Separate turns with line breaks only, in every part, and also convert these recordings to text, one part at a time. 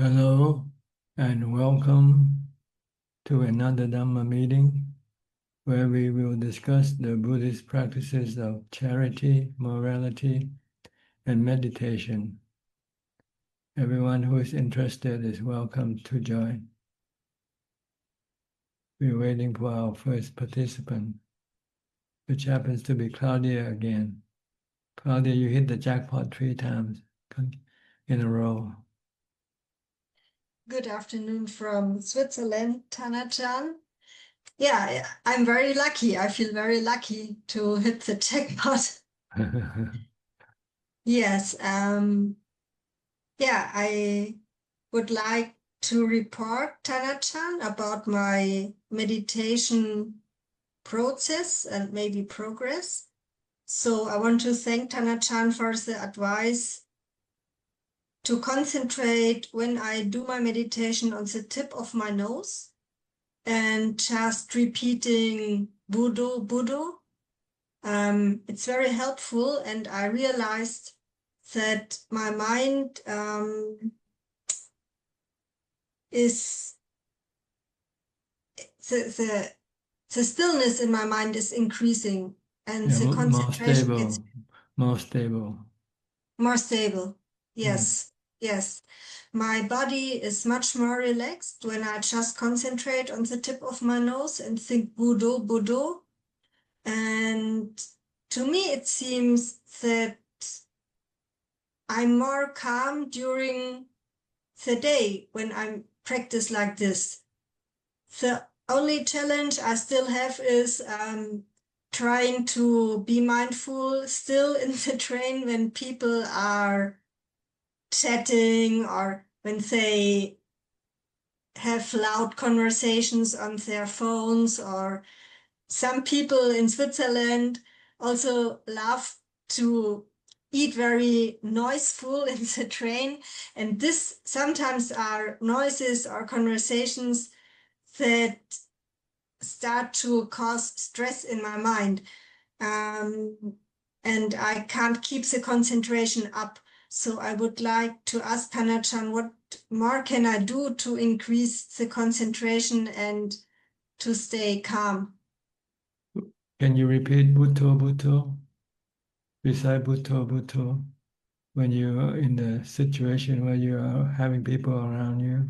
Hello and welcome to another Dhamma meeting where we will discuss the Buddhist practices of charity, morality, and meditation. Everyone who is interested is welcome to join. We're waiting for our first participant, which happens to be Claudia again. Claudia, you hit the jackpot 3 times in a row.
Good afternoon from Switzerland, Tana-chan. Yeah, I'm very lucky. I feel very lucky to hit the jackpot. Yes, I would like to report, Tana-chan, about my meditation process and maybe progress. So I want to thank Tana-chan for the advice to concentrate when I do my meditation on the tip of my nose and just repeating Buddho, Buddho. It's very helpful, and I realized that my mind is the stillness in my mind is increasing, and the concentration gets
more stable.
More stable. Yes, yes. My body is much more relaxed when I just concentrate on the tip of my nose and think Buddho, Buddho. And to me, it seems that I'm more calm during the day when I practice like this. The only challenge I still have is trying to be mindful still in the train when people are chatting or when they have loud conversations on their phones, or some people in Switzerland also love to eat very noiseful in the train. And this sometimes are noises or conversations that start to cause stress in my mind. And I can't keep the concentration up. So I would like to ask Tana-chan, what more can I do to increase the concentration and to stay calm?
Can you repeat Buddho, Buddho? Recite Buddho, Buddho when you're in the situation where you are having people around you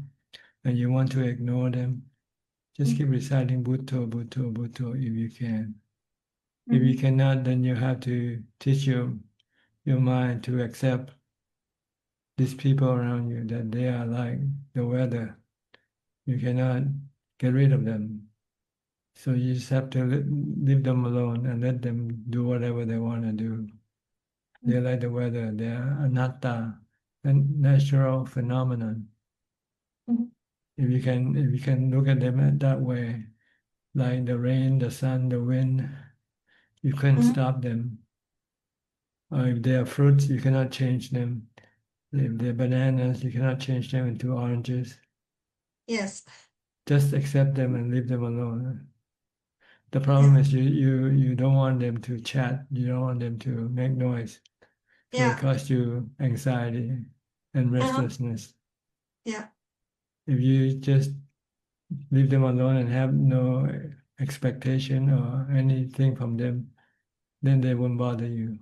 and you want to ignore them. Just keep reciting Buddho, Buddho, Buddho if you can. If you cannot, then you have to teach your mind to accept these people around you, that they are like the weather. You cannot get rid of them. So you just have to leave them alone and let them do whatever they want to do. They're like the weather. They're anatta, a natural phenomenon. If you can look at them that way, like the rain, the sun, the wind, you can't stop them. Or if they are fruits, you cannot change them. If they're bananas, you cannot change them into oranges.
Yes.
Just accept them and leave them alone. The problem is you don't want them to chat. You don't want them to make noise. So it causes you anxiety and restlessness.
Yeah.
If you just leave them alone and have no expectation or anything from them, then they won't bother you.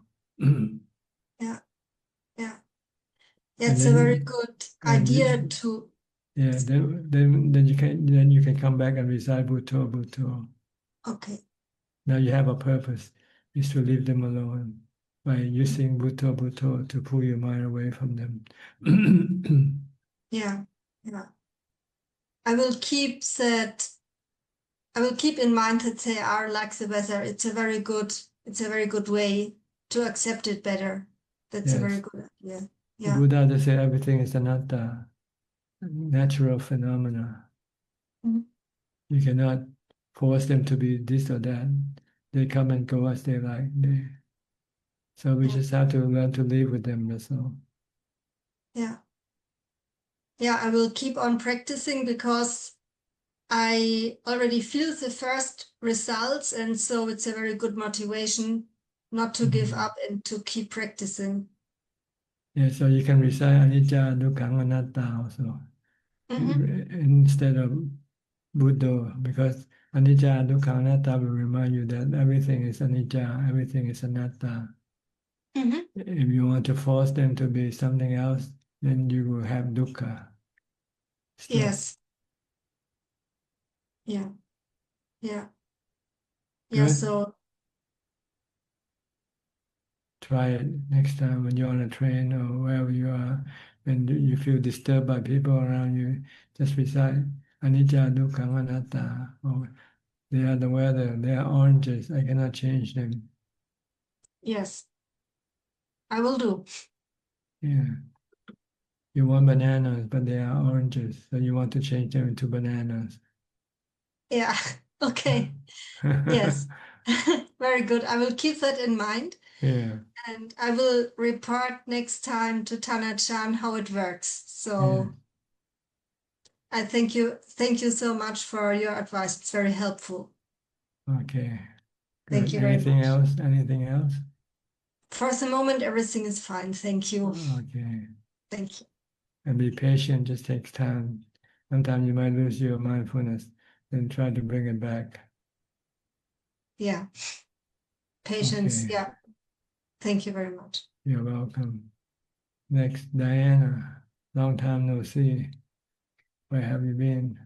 Yeah. That's a very good idea to.
Yeah, then you can come back and recite Buddho, Buddho.
Okay.
Now you have a purpose, is to leave them alone by using Buddho, Buddho to pull your mind away from them.
Yeah. I will keep in mind that they are like the weather. It's a very good way to accept it better. That's a very good idea.
The Buddha just said everything is anatta, natural phenomena. You cannot force them to be this or that. They come and go as they like. So we just have to learn to live with them, that's all.
Yeah, I will keep on practicing because I already feel the first results, and so it's a very good motivation not to give up and to keep practicing.
Yeah, so you can recite Anicca, Dukkha, Anatta also. instead of Buddha, because anicca, dukkha, anatta will remind you that everything is anicca, everything is anatta. If you want to force them to be something else, then you will have dukkha.
Yes. Yeah. Yeah. Yeah.
Good.
So
Try it next time when you're on a train or wherever you are. When you feel disturbed by people around you, just recite anicca, dukkha, anatta. Or they are the weather, they are oranges, I cannot change them.
yes, I will do.
Yeah. You want bananas, but they are oranges, so you want to change them into bananas.
Yeah. Okay. Yes. Very good. I will keep that in mind.
Yeah,
And I will report next time to Tana-chan how it works.
yeah.
So I thank you. Thank you so much for your advice. It's very helpful.
Okay,
Thank
good.
you very
Anything
much.
else? Anything else?
For the moment, everything is fine. Thank you.
Okay.
Thank you.
And be patient, just takes time. Sometimes you might lose your mindfulness, then try to bring it back.
Yeah. Patience.
Okay,
Yeah. Thank you very much.
you're welcome. Next, Diana. Long time no see. Where have you been?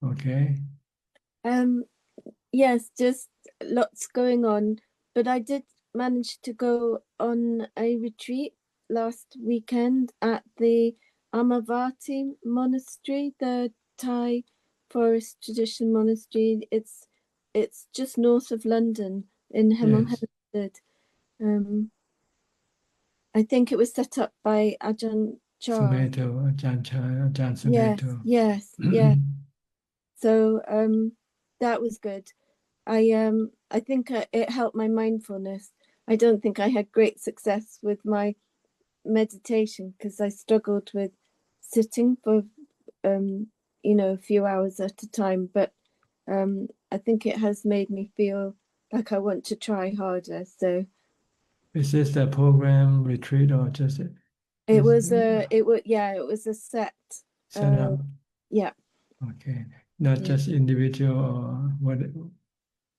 Okay.
Yes, just lots going on, but I did manage to go on a retreat last weekend at the Amavati monastery, the Thai forest tradition monastery. It's just north of London in Hemel
Yes.
Hempstead. I think it was set up by Ajahn Chah.
Sumeto, Ajahn
Yes,
Sumeto.
yes, yes. So that was good. I think it helped my mindfulness. I don't think I had great success with my meditation because I struggled with sitting for a few hours at a time. But I think it has made me feel like I want to try harder. So
Is this a program retreat or just
it
just
was it was a set.
set up?
Yeah,
Okay, not
yeah.
just individual or what?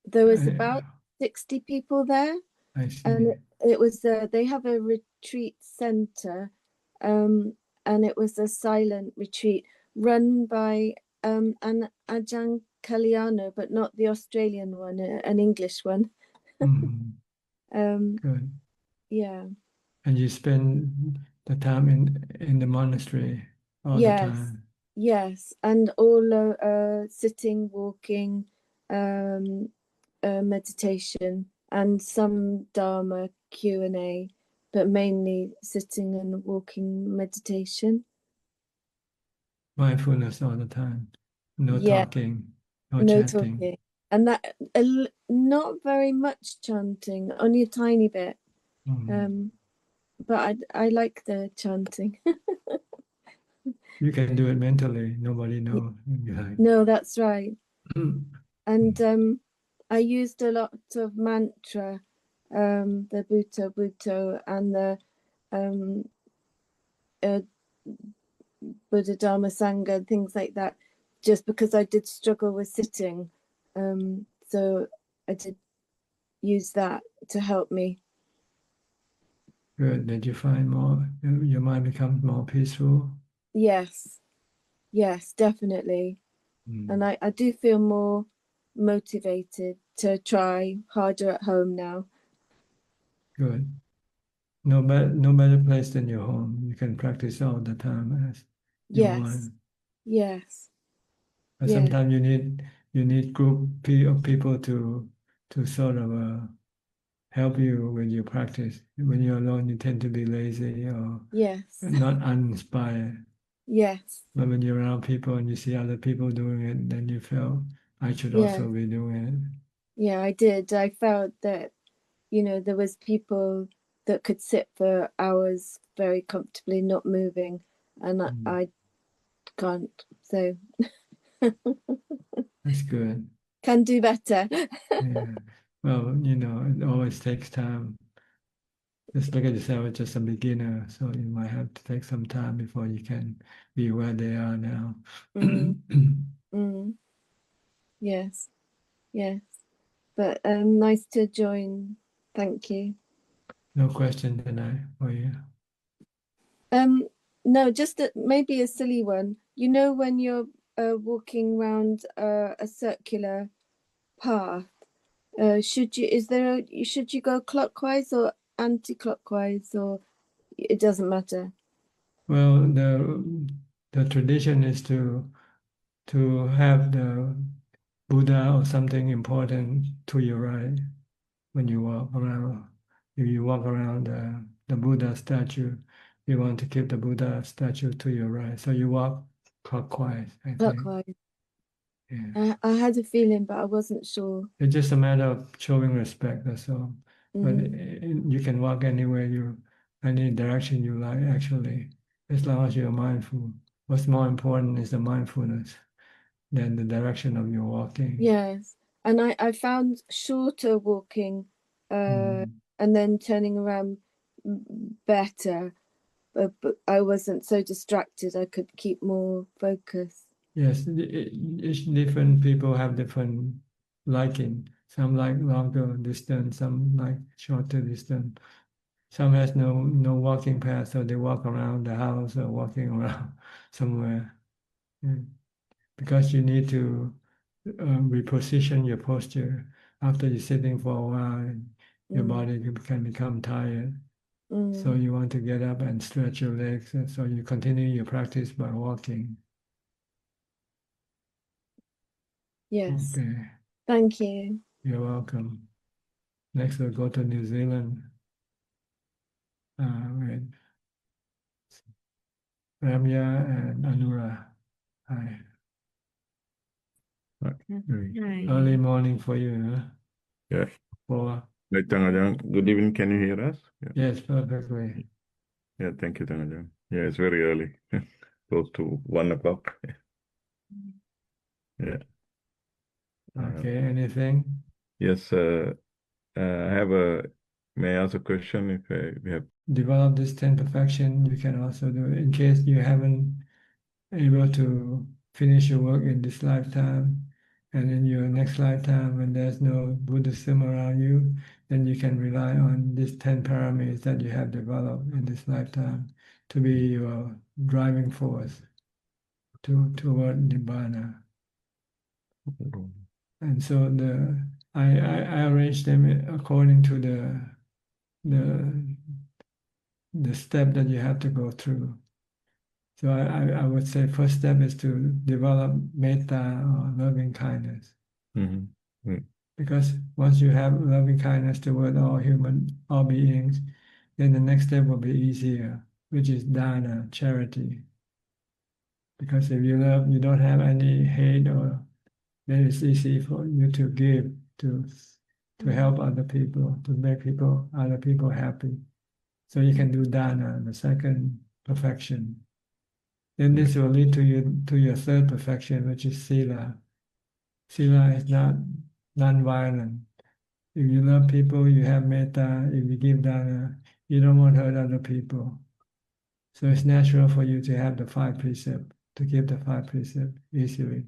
There was
I,
about 60 people there.
I see.
And it was they have a retreat center, and it was a silent retreat run by an Ajahn Kalyano, but not the Australian one, an English one.
Mhm.
um,
Good.
yeah,
And you spend the time in the monastery all the
yes,
time.
yes, and all sitting, walking, um, meditation, and some Dharma Q&A, but mainly sitting and walking meditation.
Mindfulness all the time. No
Yeah,
talking, no
no
chatting.
talking. And that not very much chanting, only a tiny bit.
Mhm.
But I like the chanting.
You can do it mentally. Nobody knows. You're like,
No, that's right. And I used a lot of mantra, the Bhutto Bhutto and the um, uh, Buddha Dharma Sangha, things like that, just because I did struggle with sitting. So I did use that to help me.
Good. Did you find your mind becomes more peaceful?
Yes, yes, definitely. And I do feel more motivated to try harder at home now.
Good. No better place than your home. You can practice all the time as you
Yes,
want.
yes,
But
yes,
sometimes you need of people to sort of help you with your practice. When you're alone, you tend to be lazy or
yes,
not uninspired.
yes,
But when you're around people and you see other people doing it, then you feel I should
yeah,
also be doing it.
yeah, I did. I felt that, there was people that could sit for hours very comfortably, not moving, and I can't. So
That's good.
can do better.
Yeah. Well, it always takes time. Just look at yourself as just a beginner, so you might have to take some time before you can be where they are now.
Yes, yes. But nice to join. Thank you.
No question tonight for you.
No, just maybe a silly one. You know, when you're walking around a circular path, should you go clockwise or anti-clockwise, or it doesn't matter?
Well, the tradition is to have the Buddha or something important to your right when you walk around. If you walk around the Buddha statue, you want to keep the Buddha statue to your right. So you walk clockwise, I think.
Clockwise.
Yeah.
I had a feeling, but I wasn't sure.
It's just a matter of showing respect, that's all. But you can walk anywhere any direction you like, actually, as long as you're mindful. What's more important is the mindfulness than the direction of your walking.
Yes, and I found shorter walking and then turning around better, but I wasn't so distracted. I could keep more focus.
Yes, each different people have different liking. Some like longer distance, some like shorter distance. Some has no walking path, so they walk around the house or walking around somewhere. Yeah. Because you need to reposition your posture after you're sitting for a while. Your body can become tired. So you want to get up and stretch your legs. And so you continue your practice by walking.
Yes.
Okay.
Thank you.
You're welcome. Next, we'll go to New Zealand. With Ramya and Anura. Hi. Early morning for you, huh?
Yeah.
For
Ajahn, good evening. Can you hear us? Yeah.
yes, perfectly.
Yeah, thank you, Ajahn. Yeah, it's very early, close to 1 o'clock. Yeah.
Okay, anything?
Yes, I have may I ask a question if we have?
Develop this 10 perfection, you can also do it in case you haven't able to finish your work in this lifetime, and in your next lifetime when there's no Buddhism around you, then you can rely on these 10 parameters that you have developed in this lifetime to be your driving force toward Nibbana. And so I arranged them according to the step that you have to go through. So I would say first step is to develop metta or loving kindness. Because once you have loving kindness toward all beings, then the next step will be easier, which is dana, charity. Because if you love, you don't have any hate, then it's easy for you to give, to help other people, to make other people happy. So you can do dana, the second perfection. Then this will lead to your third perfection, which is sila. Sila is not non-violent. If you love people, you have metta. If you give dana, you don't want to hurt other people. So it's natural for you to have the 5 precepts, to keep the 5 precepts easily.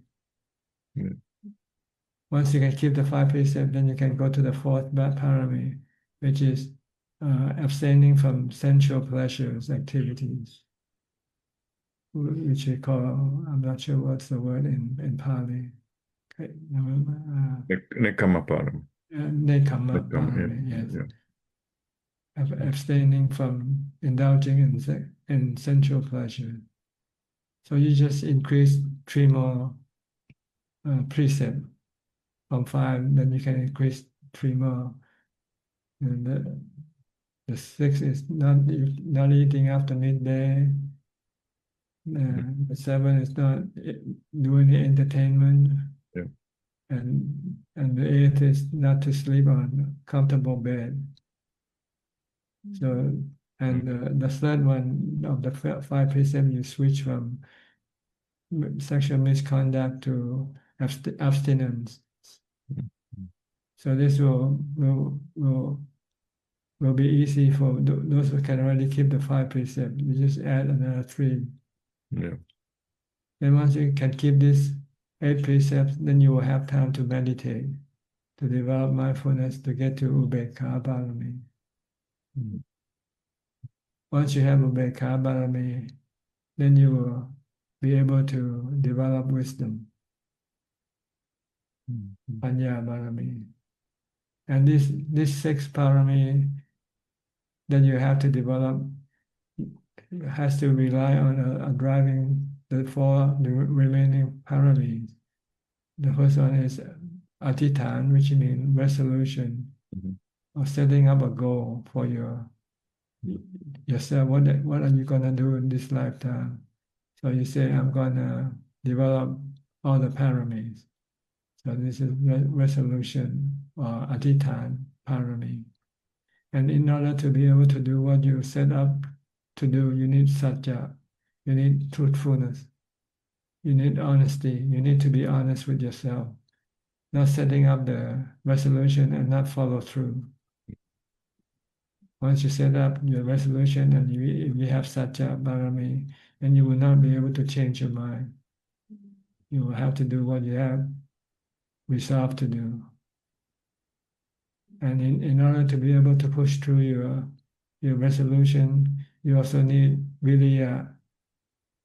Once you can keep the 5 precepts, then you can go to the fourth parami, which is abstaining from sensual pleasures, activities, which we call, I'm not sure what's the word in Pali.
Nekkhamma parami.
Nekkhamma parami, yes. Abstaining from indulging in sensual pleasure. So you just increase 3 more precepts from 5, then you can increase 3 more. And the 6 is not eating after midday. The 7 is not doing the entertainment. And the 8th is not to sleep on a comfortable bed. So, and the third one of the 5 precepts, you switch from sexual misconduct to abstinence. So this will will be easy for those who can already keep the 5 precepts. You just add another 3.
Yeah.
Then once you can keep these 8 precepts, then you will have time to meditate, to develop mindfulness, to get to Ubekkha Barami.
Mm.
Once you have Ubekkha Barami, then you will be able to develop wisdom, Panya Barami. And this 6 parami that you have to develop has to rely on driving the 4 remaining paramis. The first one is Atithan, which means resolution, or setting up a goal for yourself. What are you gonna do in this lifetime? So you say, I'm gonna develop all the paramis. So this is resolution or Atithan parami. And in order to be able to do what you set up to do, you need satya, you need truthfulness, you need honesty, you need to be honest with yourself, not setting up the resolution and not follow through. Once you set up your resolution and you have satya barami, then you will not be able to change your mind. You will have to do what you have resolved to do. And in order to be able to push through your resolution, you also need really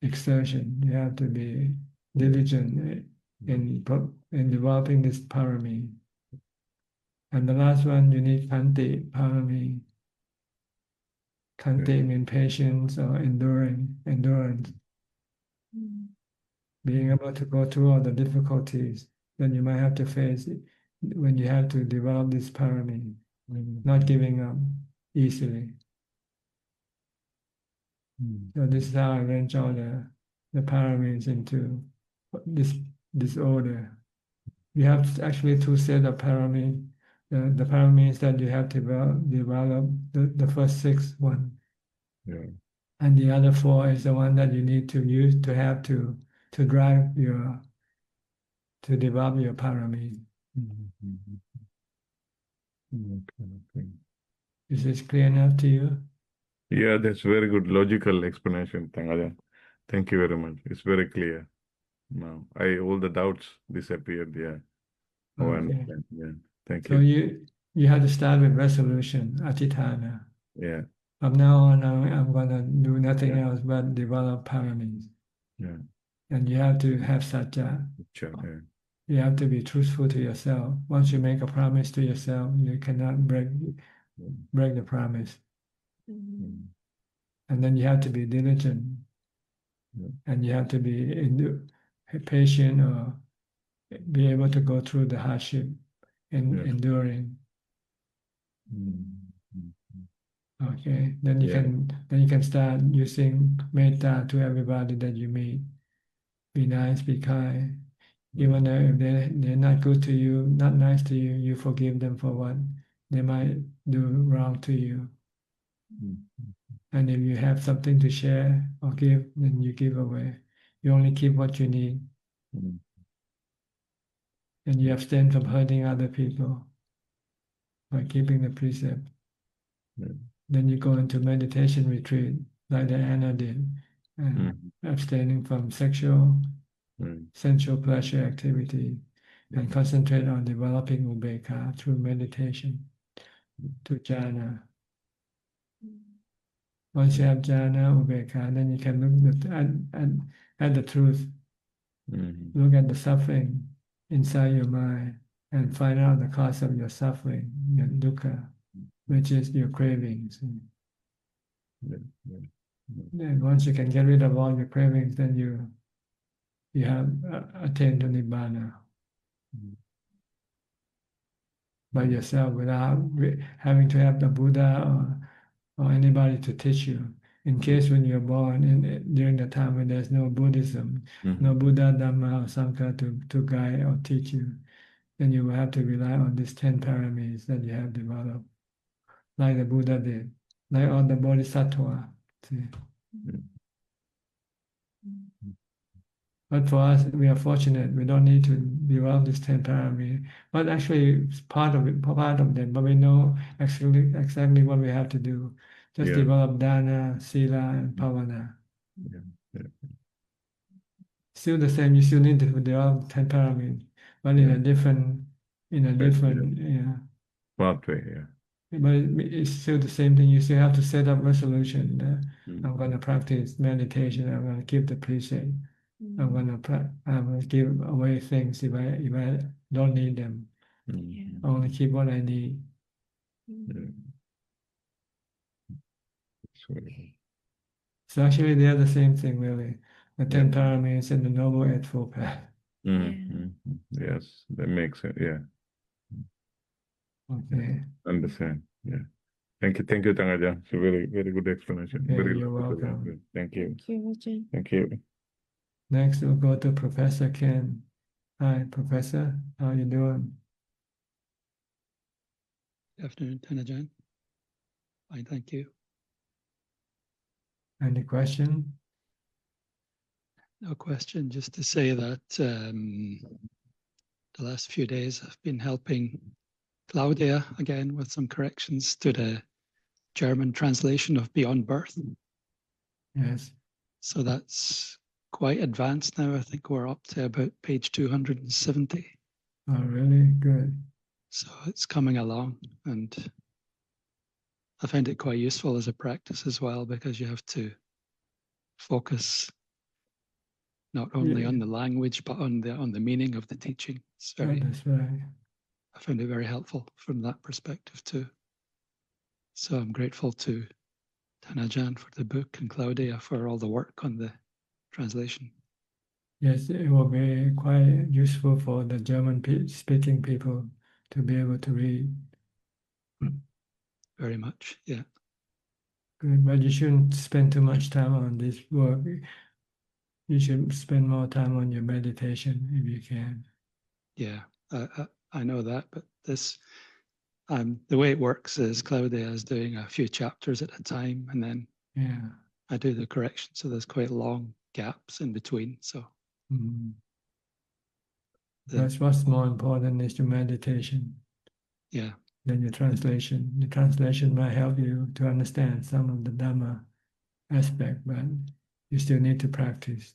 exertion. You have to be diligent in developing this parami. And the last one, you need khanti parami. Khanti means patience or endurance. Being able to go through all the difficulties that you might have to face when you have to develop this parami, not giving up easily. So this is how I arrange all the paramis into this order. You have actually 2 sets of paramis. The paramis that you have to develop the first 6 one.
Yeah.
And the other 4 is the one that you need to use to have to drive to develop your parami.
Okay.
Is this clear enough to you?
Yeah, that's very good logical explanation, Ajahn. Thank you very much. It's very clear now. All the doubts disappeared. Yeah. Oh, I
Okay.
understand. Yeah. Thank
So
you.
you have to start with resolution, atitana.
Yeah.
From now on, I'm going to do nothing
Yeah.
else but develop paramis.
Yeah.
And you have to have satya.
Sure. Yeah.
You have to be truthful to yourself. Once you make a promise to yourself, you cannot break the promise. And then you have to be diligent. And you have to be patient or be able to go through the hardship and enduring. Okay, then you can start using metta to everybody that you meet. Be nice, be kind. Even though if they're not good to you, not nice to you, you forgive them for what they might do wrong to you. And if you have something to share or give, then you give away. You only keep what you need. And you abstain from hurting other people by keeping the precept. Then you go into meditation retreat, like the Anna did, and abstaining from sexual, sensual pleasure activity, and concentrate on developing ubekkha through meditation to jhana. Once you have jhana, ubekkha, then you can look at the truth, look at the suffering inside your mind, and find out the cause of your suffering, your dukkha, which is your cravings. And once you can get rid of all your cravings, then you have attained to nibbana by yourself without having to have the Buddha or anybody to teach you. In case when you're born during the time when there's no Buddhism, no Buddha, Dhamma, or Sangha to guide or teach you, then you will have to rely on these 10 paramis that you have developed, like the Buddha did, like all the Bodhisattva. See? But for us, we are fortunate. We don't need to develop this 10 parameters. But actually, it's part of them. But we know exactly what we have to do. Just
Yeah.
develop dana, sila, and pavana.
Yeah. Yeah.
Still the same. You still need to develop 10 parameters, but in
Yeah.
a different, yeah.
Pathway. Yeah.
But it's still the same thing. You still have to set up resolution. I'm going to practice meditation. I'm going to keep the precept. I'm going to give away things if I don't need them. I only keep what I need.
Yeah.
So actually, they are the same thing, really. The 10
Yeah.
parameters and the Noble Eightfold Path.
Yes, that makes it. Yeah.
Okay.
Understand. Yeah. Thank you, Tangaja. It's a very, very good explanation.
Okay,
Very
you're
logical.
welcome.
Thank you.
Thank you, Ajahn.
Thank you.
Next, we'll go to Professor Ken. Hi, Professor. How are you doing?
Good afternoon, Ajahn. Fine, thank you.
Any question?
No question, just to say that the last few days I've been helping Claudia again with some corrections to the German translation of Beyond Birth.
Yes.
So that's quite advanced now. I think we're up to about page 270.
Oh, really? Good.
So it's coming along, and I find it quite useful as a practice as well, because you have to focus not only on the language, but on the meaning of the teaching. It's very,
that's right.
I found it very helpful from that perspective too. So I'm grateful to Ajahn for the book and Claudia for all the work on the translation.
Yes, it will be quite useful for the German speaking people to be able to read.
Very much, yeah.
Good, but you shouldn't spend too much time on this work. You should spend more time on your meditation if you can.
Yeah, I know that, but this, the way it works is Claudia is doing a few chapters at a time, and then I do the correction. So there's quite long gaps in between. So
that's what's more important is your meditation.
Yeah.
Than your translation. The translation might help you to understand some of the Dhamma aspect, but you still need to practice.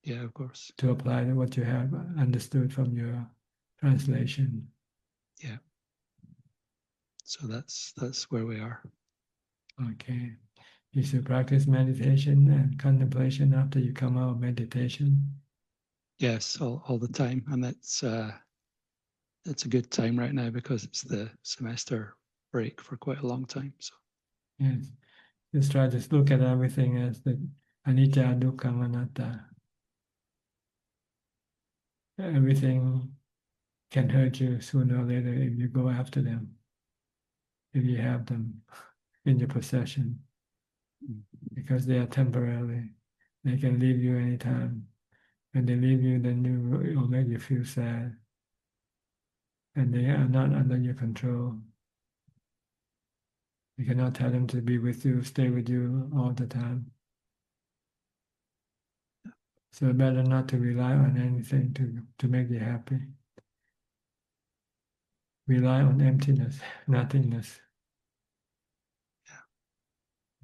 Yeah, of course.
To apply to what you have understood from your translation.
Yeah. So that's where we are.
Okay. You should practice meditation and contemplation after you come out of meditation.
Yes, all the time, and it's a good time right now because it's the semester break for quite a long time. So
yes, just try to look at everything as the anicca, dukkha, anatta. Everything can hurt you sooner or later if you go after them, if you have them in your possession, because they are temporary. They can leave you anytime. When they leave you, then it will make you feel sad. And they are not under your control. You cannot tell them to be with you, stay with you all the time. So better not to rely on anything to make you happy. Rely on emptiness, nothingness.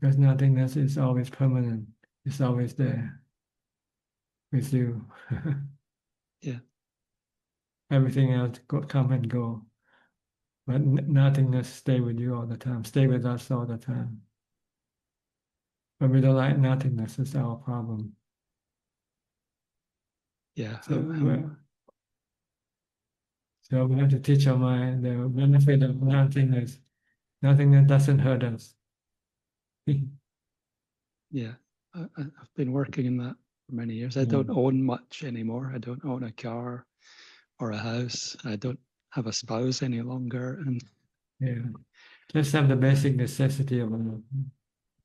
Because nothingness is always permanent. It's always there with you.
Yeah.
Everything else come and go. But nothingness stay with you all the time. Stay with us all the time. But we don't like nothingness. It's our problem.
Yeah.
So we have to teach our mind the benefit of nothingness. Nothingness doesn't hurt us.
Yeah, I've been working in that for many years. I don't own much anymore. I don't own a car or a house. I don't have a spouse any longer, and
just have the basic necessity of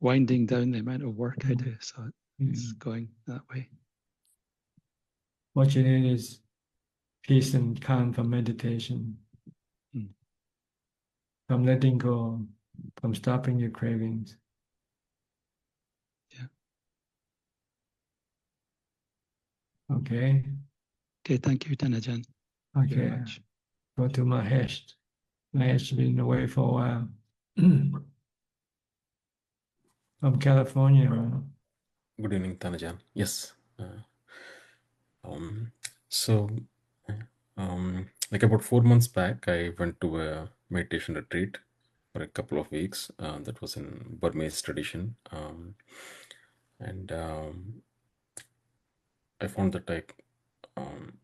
winding down the amount of work I do. So it's going that way.
What you need is peace and calm from meditation, from letting go, from stopping your cravings. Okay.
Okay, thank you, Ajahn. Thank you very
Okay.
much.
Go to Mahesh. Mahesh been away for a while. From California.
Good evening, Tanajan. Yes. So, like about 4 months back, I went to a meditation retreat for a couple of weeks. That was in Burmese tradition. And I found that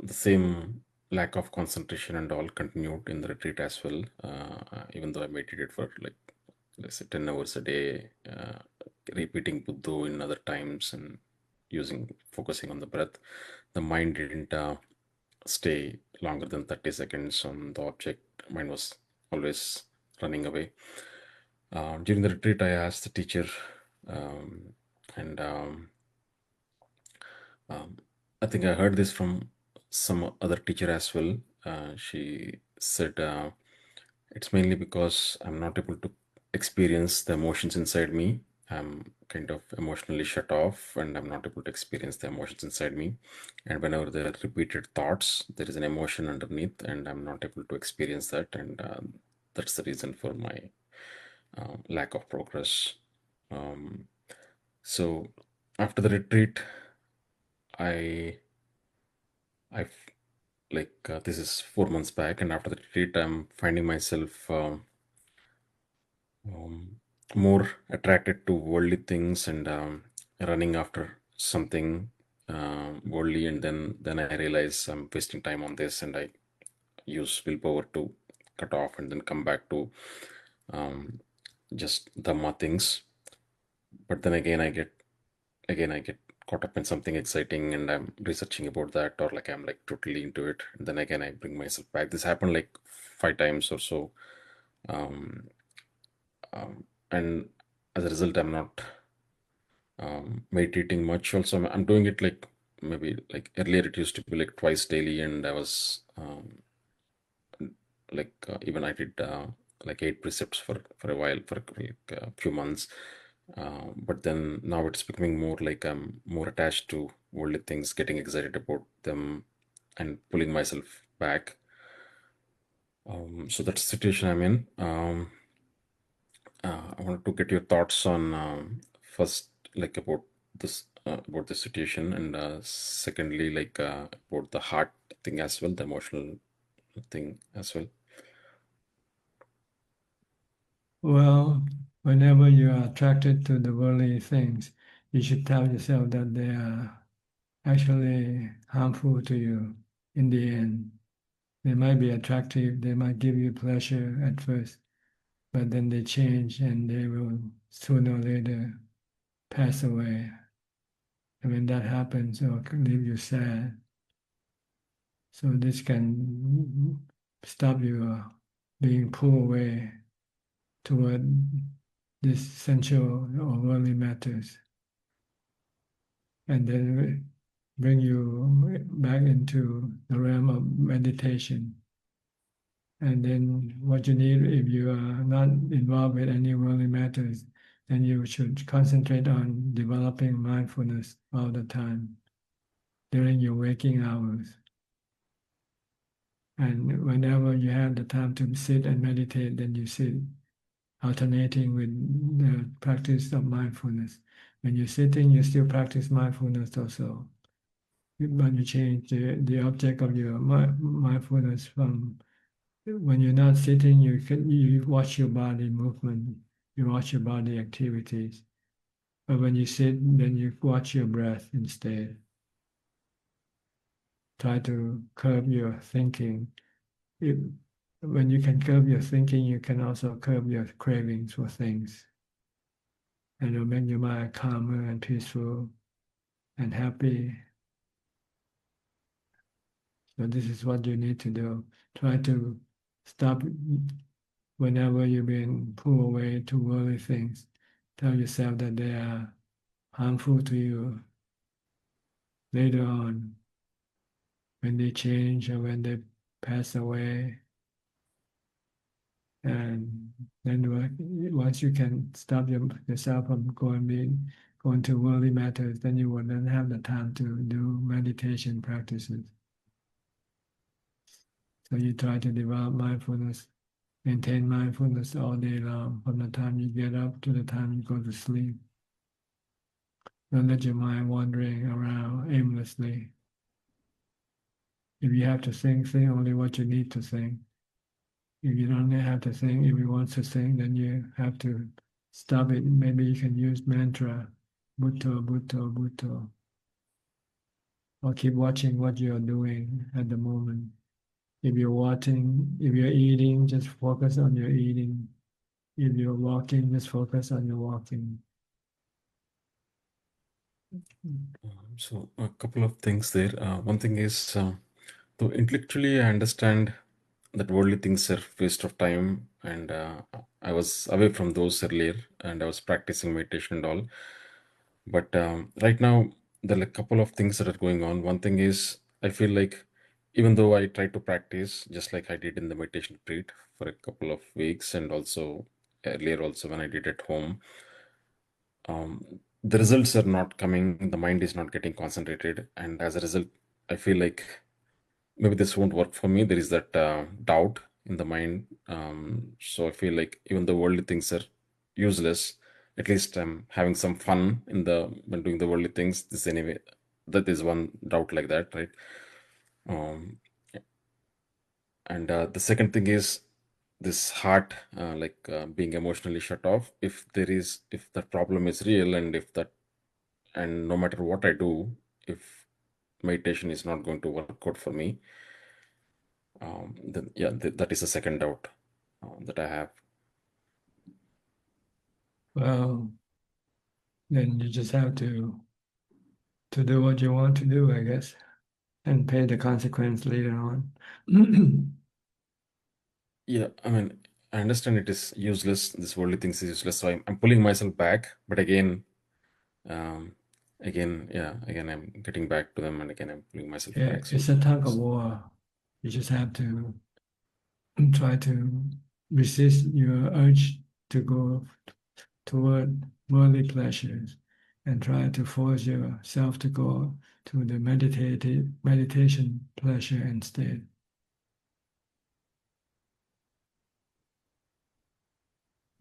the same lack of concentration and all continued in the retreat as well, even though I meditated for like, let's say, 10 hours a day, repeating Buddha in other times and focusing on the breath. The mind didn't stay longer than 30 seconds on the object. Mind was always running away. During the retreat, I asked the teacher, and I think I heard this from some other teacher as well. She said, it's mainly because I'm not able to experience the emotions inside me. I'm kind of emotionally shut off and I'm not able to experience the emotions inside me. And whenever there are repeated thoughts, there is an emotion underneath and I'm not able to experience that. And that's the reason for my lack of progress. So after the retreat, I like this is 4 months back, and after the retreat, I'm finding myself more attracted to worldly things and running after something worldly, and then I realize I'm wasting time on this, and I use willpower to cut off and then come back to just Dhamma things. But then again I get caught up in something exciting and I'm researching about that, or like I'm like totally into it, and then again I bring myself back. This happened like 5 times or so. um, and as a result I'm not meditating much. Also I'm doing it like maybe like earlier it used to be like twice daily, and I was like even I did like 8 precepts for a while, for like a few months. But then now it's becoming more like I'm more attached to worldly things, getting excited about them and pulling myself back. So that's the situation I'm in. I wanted to get your thoughts on first, like about the situation, and secondly, like about the heart thing as well, the emotional thing as well.
Well, whenever you are attracted to the worldly things, you should tell yourself that they are actually harmful to you in the end. They might be attractive, they might give you pleasure at first, but then they change and they will sooner or later pass away. And when that happens, it will leave you sad. So this can stop you being pulled away toward this sensual or worldly matters, and then bring you back into the realm of meditation. And then what you need, if you are not involved with any worldly matters, then you should concentrate on developing mindfulness all the time during your waking hours. And whenever you have the time to sit and meditate, then you sit, alternating with the practice of mindfulness. When you're sitting, you still practice mindfulness also. But you change the object of your mindfulness from when you're not sitting, you watch your body movement, you watch your body activities. But when you sit, then you watch your breath instead. Try to curb your thinking. When you can curb your thinking, you can also curb your cravings for things. And it'll make your mind calmer and peaceful and happy. So this is what you need to do. Try to stop whenever you've been pulled away to worldly things. Tell yourself that they are harmful to you later on when they change or when they pass away. And then once you can stop yourself from going go into worldly matters, then you wouldn't have the time to do meditation practices. So you try to develop mindfulness, maintain mindfulness all day long, from the time you get up to the time you go to sleep. Don't let your mind wandering around aimlessly. If you have to sing, sing only what you need to sing. If you don't have to sing, if you want to sing, then you have to stop it. Maybe you can use mantra, Bhutto, Bhutto, Bhutto. Or keep watching what you're doing at the moment. If you're watching, if you're eating, just focus on your eating. If you're walking, just focus on your walking.
So a couple of things there. One thing is, so intellectually I understand that worldly things are waste of time, and I was away from those earlier, and I was practicing meditation and all. But right now there are a couple of things that are going on. One thing is, I feel like even though I try to practice just like I did in the meditation retreat for a couple of weeks, and also earlier also when I did at home, the results are not coming, the mind is not getting concentrated, and as a result I feel like maybe this won't work for me. There is that doubt in the mind. So I feel like even the worldly things are useless, at least I'm having some fun in the when doing the worldly things. This anyway, that is one doubt like that, right? um, and the second thing is this heart, being emotionally shut off. If the problem is real, and if that, and no matter what I do, if meditation is not going to work out for me, then yeah, that is a second doubt that I have.
Well, then you just have to do what you want to do, I guess, and pay the consequence later on.
Yeah, I mean, I understand it is useless. This worldly things is useless, so I'm pulling myself back. But um, again, I'm getting back to them, and again, I'm pulling myself back. So
It's a tug of war. You just have to try to resist your urge to go toward worldly pleasures, and try to force yourself to go to the meditation pleasure instead.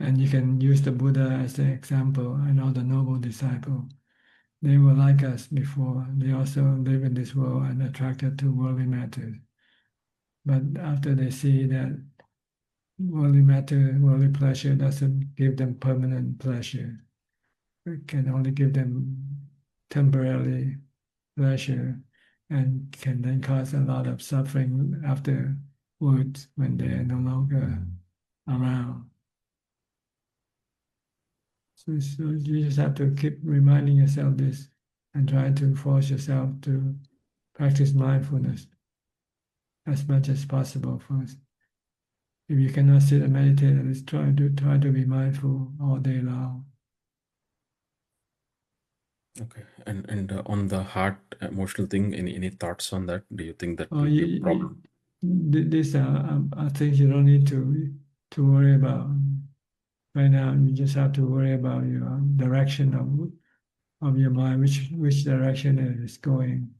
And you can use the Buddha as the example, and all the noble disciples. They were like us before. They also live in this world and attracted to worldly matters. But after they see that worldly matter, worldly pleasure doesn't give them permanent pleasure, it can only give them temporary pleasure, and can then cause a lot of suffering afterwards when they're no longer around. So you just have to keep reminding yourself this, and try to force yourself to practice mindfulness as much as possible first. If you cannot sit and meditate, at least try to be mindful all day long.
okay, and on the heart emotional thing, any thoughts on that? Do you think that
Oh,
will be a problem?
These are things you don't need to worry about right now. You just have to worry about your direction of your mind, which direction it is going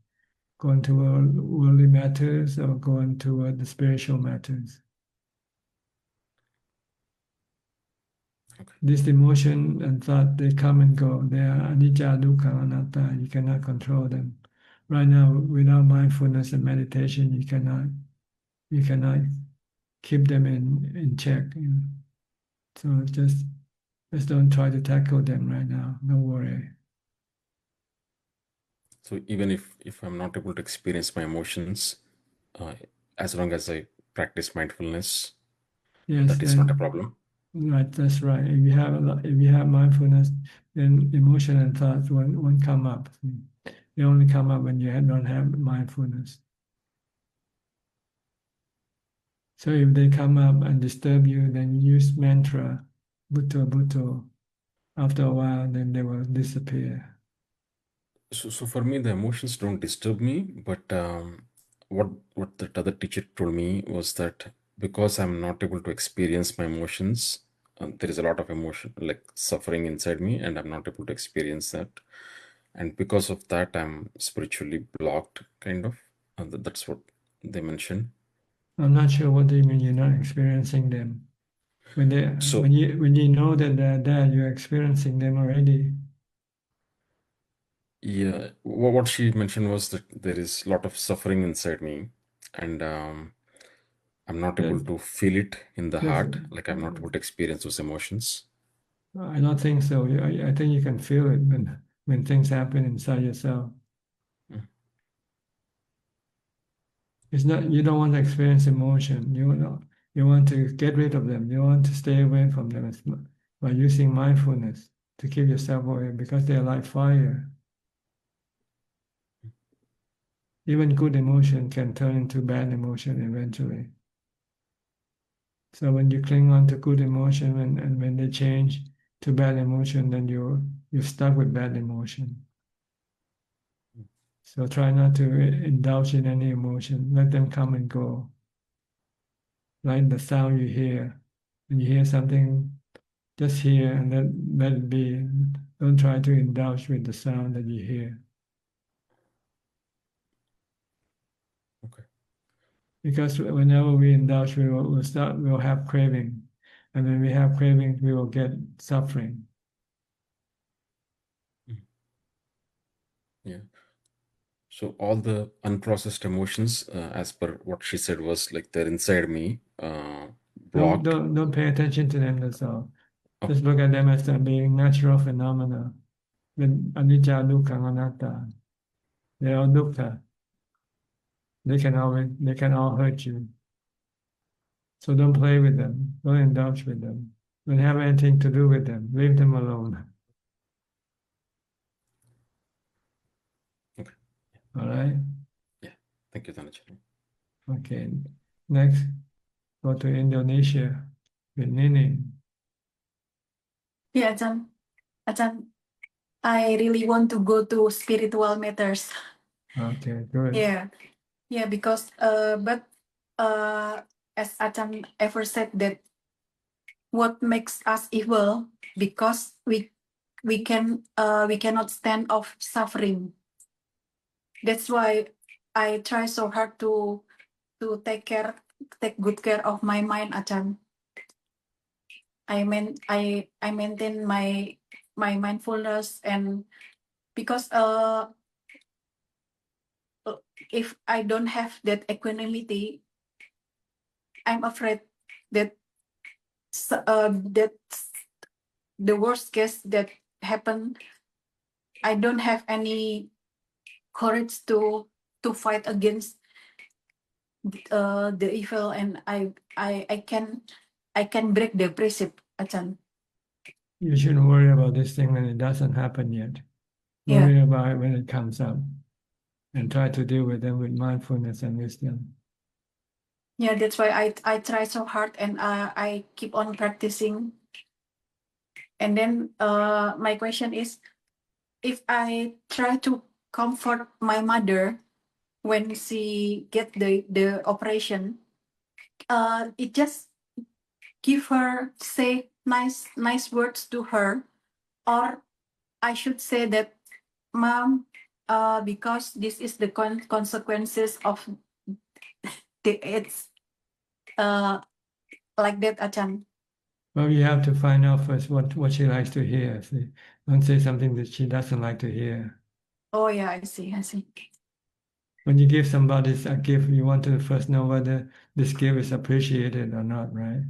toward worldly matters or going toward the spiritual matters.
Okay.
This emotion and thought, they come and go. They are anicca, dukkha, anatta. You cannot control them. Right now, without mindfulness and meditation, you cannot keep them in check. So just don't try to tackle them right now. Don't worry.
So even if I'm not able to experience my emotions, as long as I practice mindfulness,
Yes,
that is not a problem.
Right, that's right. If you have mindfulness, then emotion and thoughts won't come up. They only come up when you don't have mindfulness. So if they come up and disturb you, then use mantra, Bhutto, Bhutto. After a while, then they will disappear.
So for me, the emotions don't disturb me, but what that other teacher told me was that because I'm not able to experience my emotions, there is a lot of emotion, like suffering inside me, and I'm not able to experience that. And because of that, I'm spiritually blocked, kind of. That's what they mentioned.
I'm not sure what they mean. You're not experiencing them. When
So
when you know that they're there, you're experiencing them already.
yeah, what she mentioned was that there is a lot of suffering inside me, and I'm not able to feel it in the heart. Like I'm not able to experience those emotions.
I don't think so. I think you can feel it when things happen inside yourself. It's not, you don't want to experience emotion. You want to get rid of them. You want to stay away from them by using mindfulness to keep yourself away, because they're like fire. Even good emotion can turn into bad emotion eventually. So when you cling on to good emotion and when they change to bad emotion, then you're stuck with bad emotion. So try not to indulge in any emotion. Let them come and go. Like the sound you hear. When you hear something, just hear and let it be. Don't try to indulge with the sound that you hear.
Okay.
Because whenever we indulge, we'll have craving. And when we have craving, we will get suffering.
Yeah. So all the unprocessed emotions, as per what she said, was like they're inside me, blocked.
Don't pay attention to them, that's all.
Oh.
Just look at them as being natural phenomena. When anicca, dukkha, anatta, they are dukkha. They can all hurt you. So don't play with them. Don't indulge with them. Don't have anything to do with them. Leave them alone.
Okay.
All right?
Yeah. Thank you, Dhanacharya.
Okay. Next, go to Indonesia with Nini.
Yeah, Ajahn, I really want to go to spiritual matters.
Okay, good.
Yeah, because but as Ajahn ever said that what makes us evil because we cannot stand off suffering. That's why I try so hard to take good care of my mind, Ajahn. I maintain my mindfulness, and because if I don't have that equanimity, I'm afraid that that the worst case that happened, I don't have any courage to fight against the evil, and I can break the precept, Ajahn.
You shouldn't worry about this thing when it doesn't happen yet. Worry about it when it comes up, and try to deal with them with mindfulness and wisdom.
Yeah, that's why I try so hard, and I keep on practicing. And then my question is, if I try to comfort my mother when she get the operation, it just give her, say nice words to her, or I should say that, Mom, because this is the consequences of it's like that, Ajahn.
Well, you have to find out first what she likes to hear. See? Don't say something that she doesn't like to hear.
Oh yeah, I see.
When you give somebody a gift, you want to first know whether this gift is appreciated or not, right?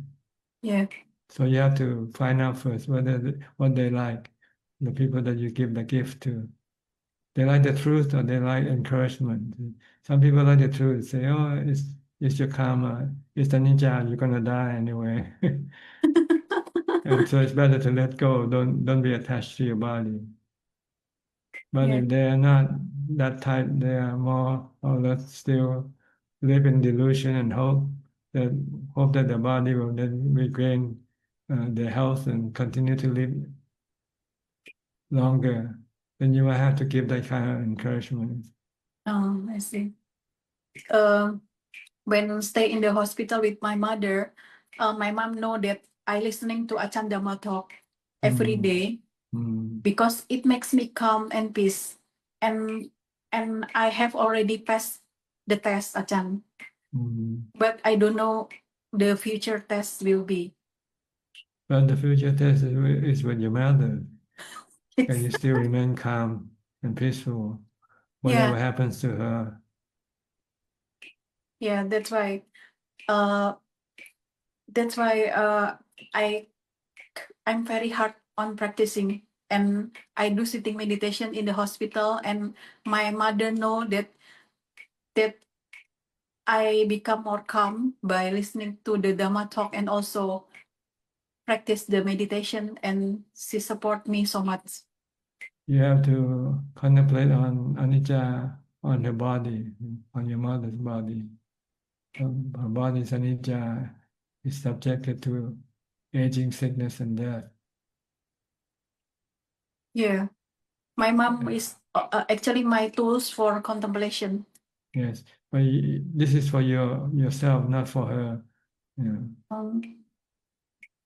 Yeah.
So you have to find out first what they like, the people that you give the gift to. They like the truth or they like encouragement. Some people like the truth, say, oh, it's your karma, it's the ninja, you're gonna die anyway. And so it's better to let go, don't be attached to your body. But if they are not that type, they are more or less still live in delusion and hope that the body will then regain their health and continue to live longer, then you will have to give that kind of encouragement.
Oh, I see. When stay in the hospital with my mother, my mom know that I listening to Ajahn Dhamma talk every
Mm.
day because it makes me calm and peace. And I have already passed the test, Ajahn, but I don't know the future test will be.
But the future test is with your mother. Can you still remain calm and peaceful, whatever
Yeah,
happens to her?
yeah, that's why. That's why I'm very hard on practicing, and I do sitting meditation in the hospital, and my mother know that I become more calm by listening to the Dhamma talk and also practice the meditation, and she support me so much.
You have to contemplate on anicca, on her body, on your mother's body. Her body is anicca, is subjected to aging, sickness, and death.
Yeah, my mom is actually my tools for contemplation.
Yes, but this is for yourself, not for her. You know,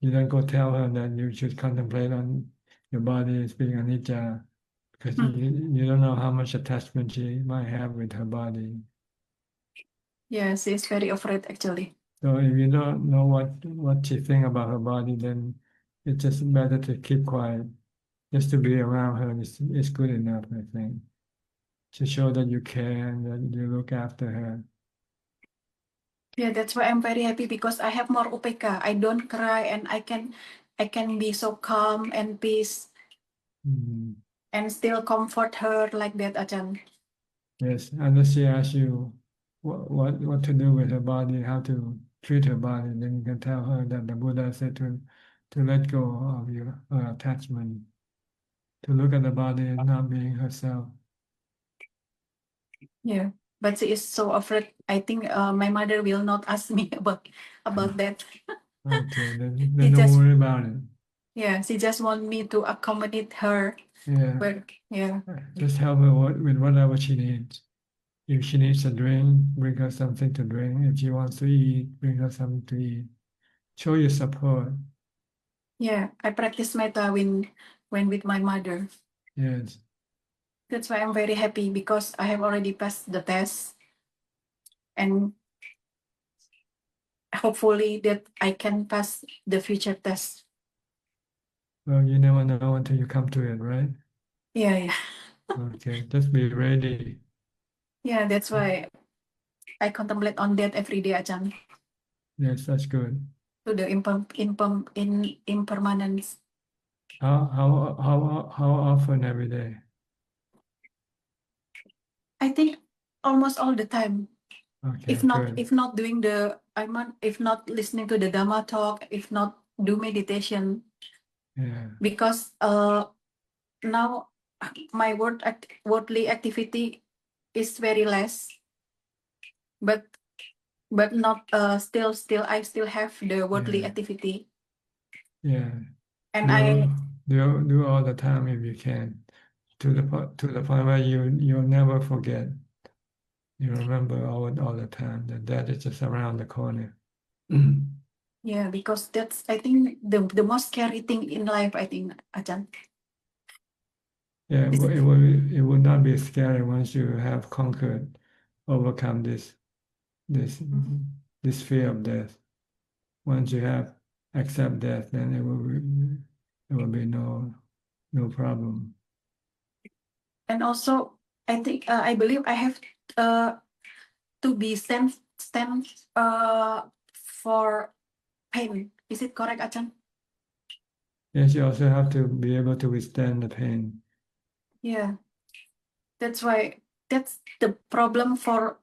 you don't go tell her that you should contemplate on your body as being anicca, because you don't know how much attachment she might have with her body.
Yeah, she's very afraid actually.
So if you don't know what she think about her body, then it's just better to keep quiet. Just to be around her is good enough, I think, to show that you care and that you look after her.
Yeah, that's why I'm very happy because I have more upeka. I don't cry, and I can be so calm and peace and still comfort her like that, Ajahn.
Yes, unless she asks you what to do with her body, how to treat her body, then you can tell her that the Buddha said to let go of your attachment, to look at the body as not being herself.
Yeah, but she is so afraid. I think my mother will not ask me about that.
Okay, then
She
don't
just
worry about it.
yeah, she just want me to accommodate her.
Yeah,
But yeah,
just help her with whatever she needs. If she needs a drink, bring her something to drink. If she wants to eat, bring her something to eat. Show your support.
yeah, I practice metta when with my mother.
Yes.
That's why I'm very happy because I have already passed the test, and hopefully that I can pass the future test.
Well, you never know until you come to it, right?
Yeah, yeah.
Okay, just be ready.
Yeah, that's why I contemplate on that every day, Ajahn,
Yes, that's good.
to the impermanence.
How often every day?
I think almost all the time.
Okay,
If not,
good.
if not doing the if not listening to the Dhamma talk, if not do meditation,
Yeah,
because now my worldly activity is very less, but not still I still have the worldly
yeah,
activity,
yeah.
and
Do all the time if you can, to the point where you'll never forget. You remember all the time that is just around the corner.
yeah, because that's I think the most scary thing in life, I think, Ajahn.
Yeah,
Is it?
it will not be scary once you have overcome this fear of death. Once you have accept death, then it will be no problem.
And also, I think I believe I have to be stand for pain. Is it correct, Ajahn?
Yes, you also have to be able to withstand the pain.
Yeah, that's why that's the problem for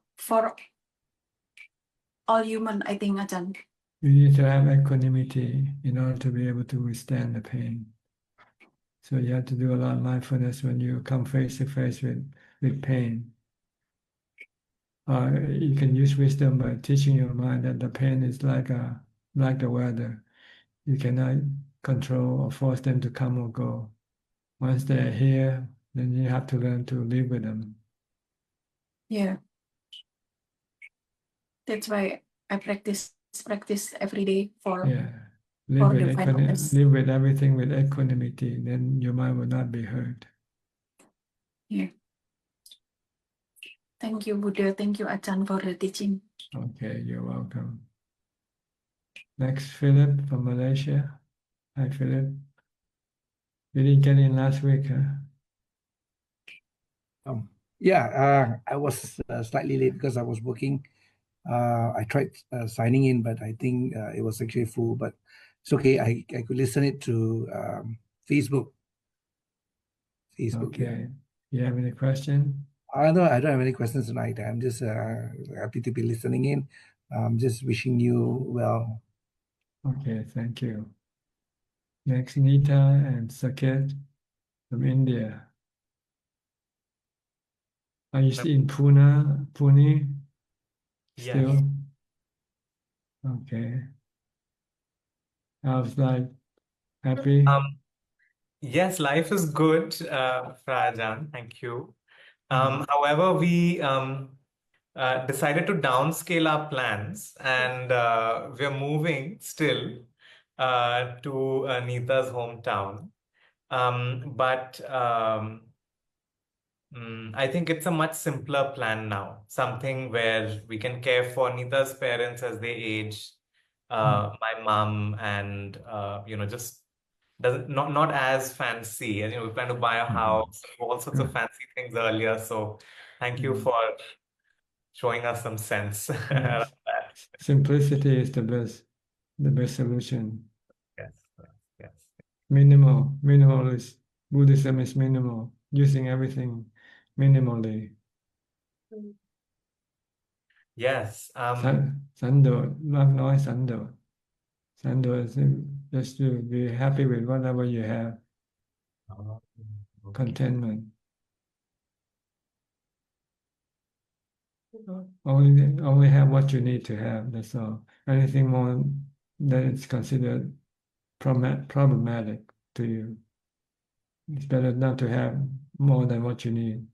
all human, I think, Ajahn.
You need to have equanimity in order to be able to withstand the pain. So you have to do a lot of mindfulness when you come face to face with pain. You can use wisdom by teaching your mind that the pain is like the weather. You cannot control or force them to come or go. Once they're here, then you have to learn to live with them.
Yeah, that's why I practice every day for
Yeah,
for the finance.
live with everything with equanimity, then your mind will not be hurt.
Yeah. Thank you, Buddha. Thank you, Ajahn, for the teaching.
Okay, you're welcome. Next, Philip from Malaysia. Hi, Philip. You didn't get in last week, huh?
I was slightly late because I was working. I tried signing in, but I think it was actually full. But it's okay. I could listen it to Facebook.
Okay. You have any question?
No, I don't have any questions tonight. I'm just happy to be listening in. I'm just wishing you well.
Okay, thank you. Next, Nita and Saket from India. Are you still in Pune? Still?
Yes.
Okay. How's life? Happy?
Yes, life is good, Ajahn. Thank you. However, we decided to downscale our plans, and we're moving still to Nita's hometown. I think it's a much simpler plan now, something where we can care for Nita's parents as they age, my mom, and just not as fancy. And we plan to buy a house, all sorts of fancy things earlier. So thank you for showing us some sense around that.
Simplicity is the best solution.
Yes, yes.
Minimalist. Buddhism is minimal, using everything minimally.
Yes.
สันโดษมากน้อยสันโดษ is just to be happy with whatever you have.
Okay.
Contentment. Only have what you need to have. That's all. Anything more that is considered problematic to you. It's better not to have more than what you need,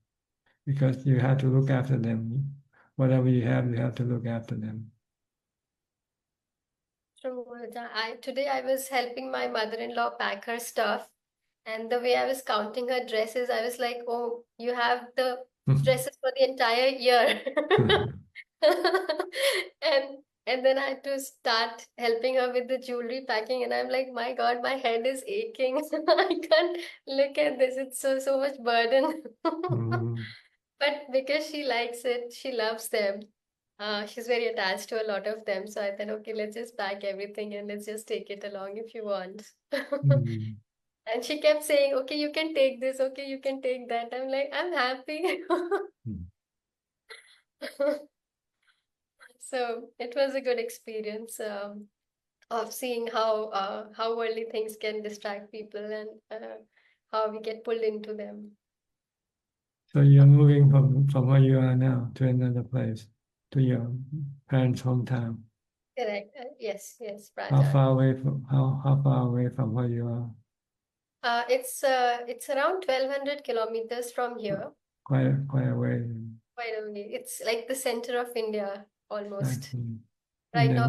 because you have to look after them. Whatever you have to look after them.
True. Today I was helping my mother-in-law pack her stuff, and the way I was counting her dresses, I was like, oh, you have the dresses for the entire year. And then I had to start helping her with the jewelry packing, and I'm like, my God, my head is aching. I can't look at this. It's so much burden. But because she likes it, she loves them. She's very attached to a lot of them. So I thought, okay, let's just pack everything and let's just take it along if you want. And she kept saying, okay, you can take this. Okay, you can take that. I'm like, I'm happy. So it was a good experience of seeing how worldly things can distract people, and how we get pulled into them.
So you're moving from where you are now to another place, to your parents' hometown.
Correct. Yes, Praja.
How far away from where you are?
It's around 1,200 kilometers from here.
Quite away.
Quite away. It's like the center of India almost.
Right now.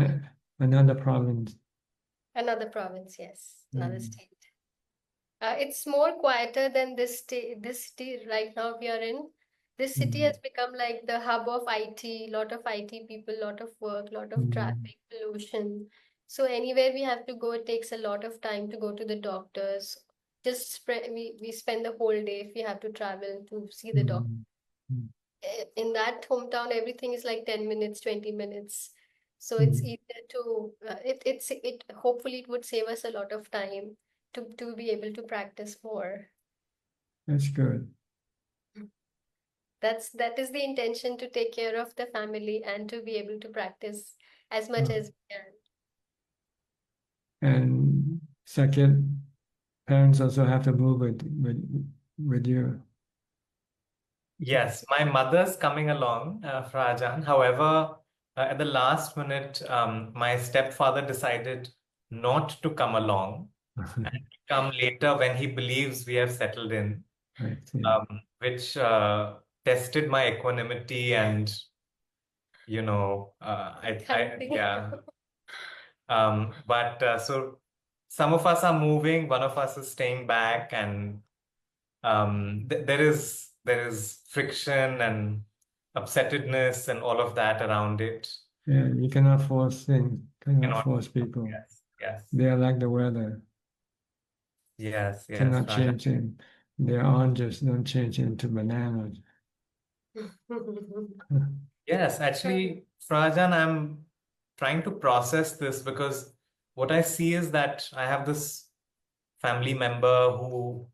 Another province.
Another province, yes. Another state. It's more quieter than this city right now we are in. This city has become like the hub of IT, lot of IT people, lot of work, lot of traffic, pollution. So anywhere we have to go, it takes a lot of time to go to the doctors. We spend the whole day if we have to travel to see the doctor. In that hometown, everything is like 10 minutes, 20 minutes. So it's easier to, it hopefully it would save us a lot of time to be able to practice more.
That's good.
That is the intention, to take care of the family and to be able to practice as much as we can.
And second, parents also have to move with you.
Yes, my mother's coming along, Ajahn. However, at the last minute, my stepfather decided not to come along and to come later when he believes we have settled in, which tested my equanimity and, yeah. So some of us are moving, one of us is staying back, and there is friction and upsettedness and all of that around it.
Yeah, you cannot force things, cannot
Cannot-
force people.
Yes.
They are like the weather,
Yes.
cannot
Raja.
change them. Their oranges don't change into bananas.
Yes, actually, Frajan, I'm trying to process this because what I see is that I have this family member who,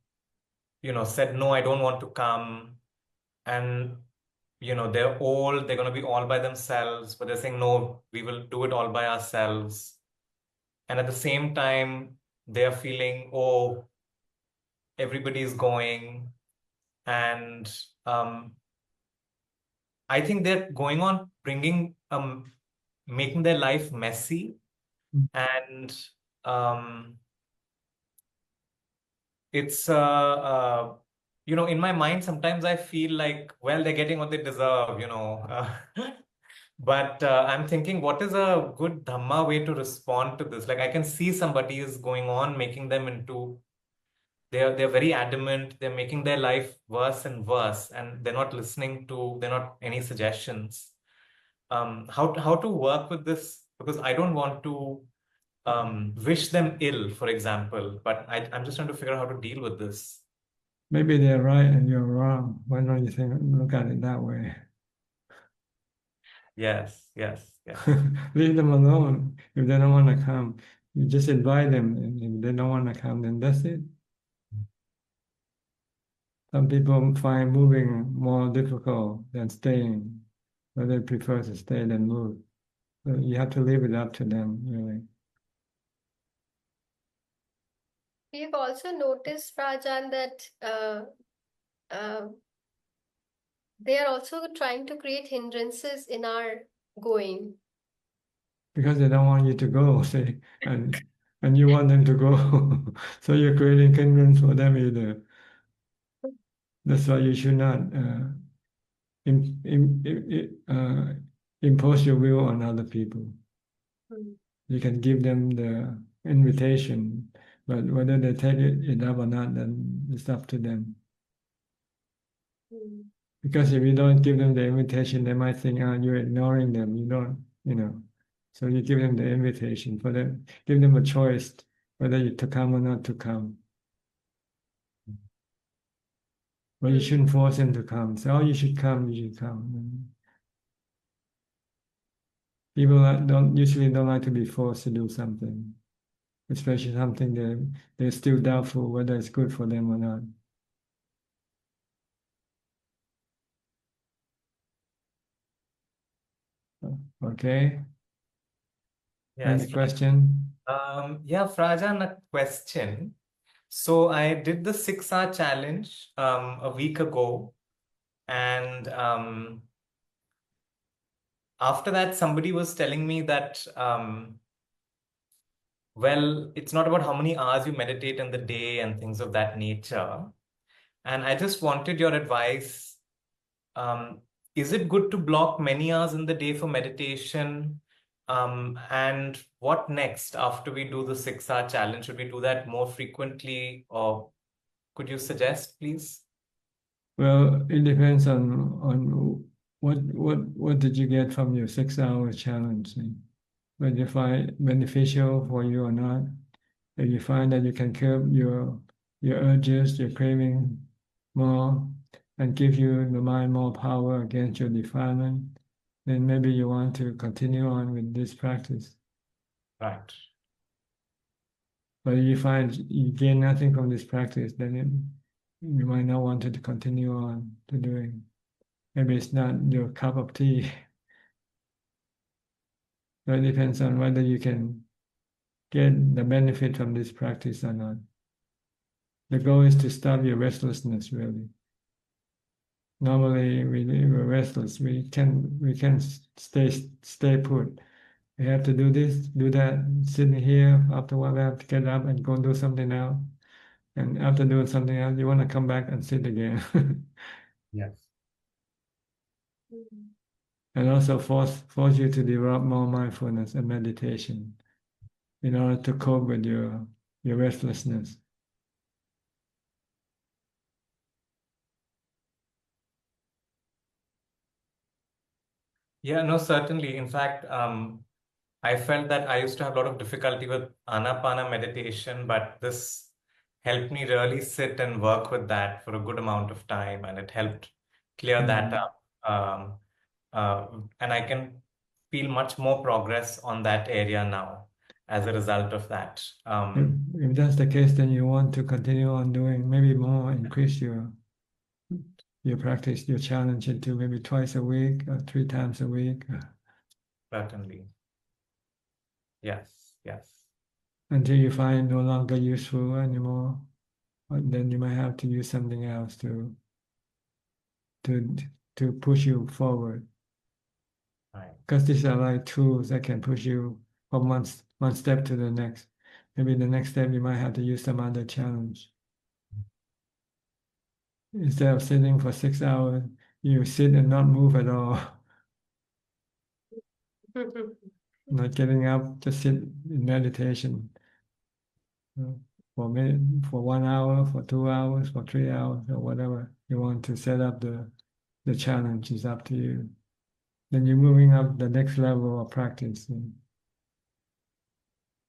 said, no, I don't want to come. And, they're old, they're going to be all by themselves, but they're saying, no, we will do it all by ourselves. And at the same time, they're feeling, oh, everybody's going. And I think they're going on making their life messy. And it's in my mind sometimes I feel like, well, they're getting what they deserve, but I'm thinking, what is a good Dhamma way to respond to this? Like, I can see somebody is going on making them into, they're very adamant, they're making their life worse and worse, and they're not listening to, they're not any suggestions. How to work with this, because I don't want to wish them ill, for example, but I'm just trying to figure out how to deal with this.
Maybe they're right and you're wrong. Why don't you look at it that way?
Yes.
Leave them alone. If they don't want to come, you just invite them. And if they don't want to come, then that's it. Some people find moving more difficult than staying, but they prefer to stay than move. So you have to leave it up to them, really.
We've also noticed, Rajan, that they are also trying to create hindrances in our going.
Because they don't want you to go, see, and you want them to go. So you're creating hindrance for them either. That's why you should not impose your will on other people. You can give them the invitation, but whether they take it up or not, then it's up to them. Because if you don't give them the invitation, they might think, you're ignoring them. You don't, So you give them the invitation for them, give them a choice whether to come or not to come. But you shouldn't force them to come. Say, you should come, you should come. People usually don't like to be forced to do something, especially something they're still doubtful whether it's good for them or not. Okay.
Yes.
Any question?
Frajan, a question. So I did the 6-hour challenge a week ago, and after that, somebody was telling me that well, it's not about how many hours you meditate in the day and things of that nature. And I just wanted your advice. Is it good to block many hours in the day for meditation? And what next after we do the 6-hour challenge? Should we do that more frequently, or could you suggest, please?
Well, it depends on what did you get from your 6-hour challenge. Whether you find it beneficial for you or not. If you find that you can curb your urges, your craving more, and give you the mind more power against your defilement, then maybe you want to continue on with this practice.
Right.
But if you find you gain nothing from this practice, then you might not want to continue on to doing. Maybe it's not your cup of tea. So it depends on whether you can get the benefit from this practice or not. The goal is to stop your restlessness, really. Normally, we're restless. We can stay put. We have to do this, do that, sitting here. After a while, we have to get up and go do something else. And after doing something else, you want to come back and sit again.
Yes.
And also force you to develop more mindfulness and meditation in order to cope with your your restlessness.
Yeah, no, certainly. In fact, I felt that I used to have a lot of difficulty with Anapana meditation, but this helped me really sit and work with that for a good amount of time, and it helped clear that up. And I can feel much more progress on that area now as a result of that.
If that's the case, then you want to continue on doing maybe more, increase your practice, your challenge into maybe twice a week or 3 times a week.
Certainly. Yes, yes.
Until you find no longer useful anymore, then you might have to use something else to push you forward.
Right.
Because these are like tools that can push you from one step to the next. Maybe the next step you might have to use some other challenge. Instead of sitting for 6 hours, you sit and not move at all. Not getting up, just sit in meditation for 1 hour, for 2 hours, for 3 hours, or whatever you want to set up. The challenge is up to you. Then you're moving up the next level of practice. And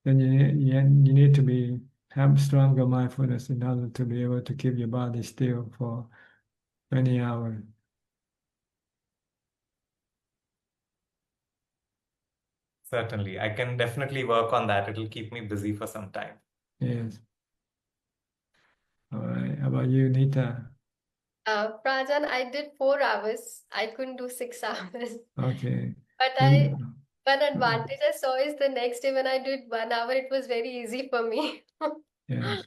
then you need to have stronger mindfulness in order to be able to keep your body still for many hours.
Certainly. I can definitely work on that. It'll keep me busy for some time.
Yes. All right. How about you, Nita?
Prajan, I did 4 hours. I couldn't do 6 hours.
Okay.
But one advantage I saw is the next day when I did 1 hour, it was very easy for me.
Yes.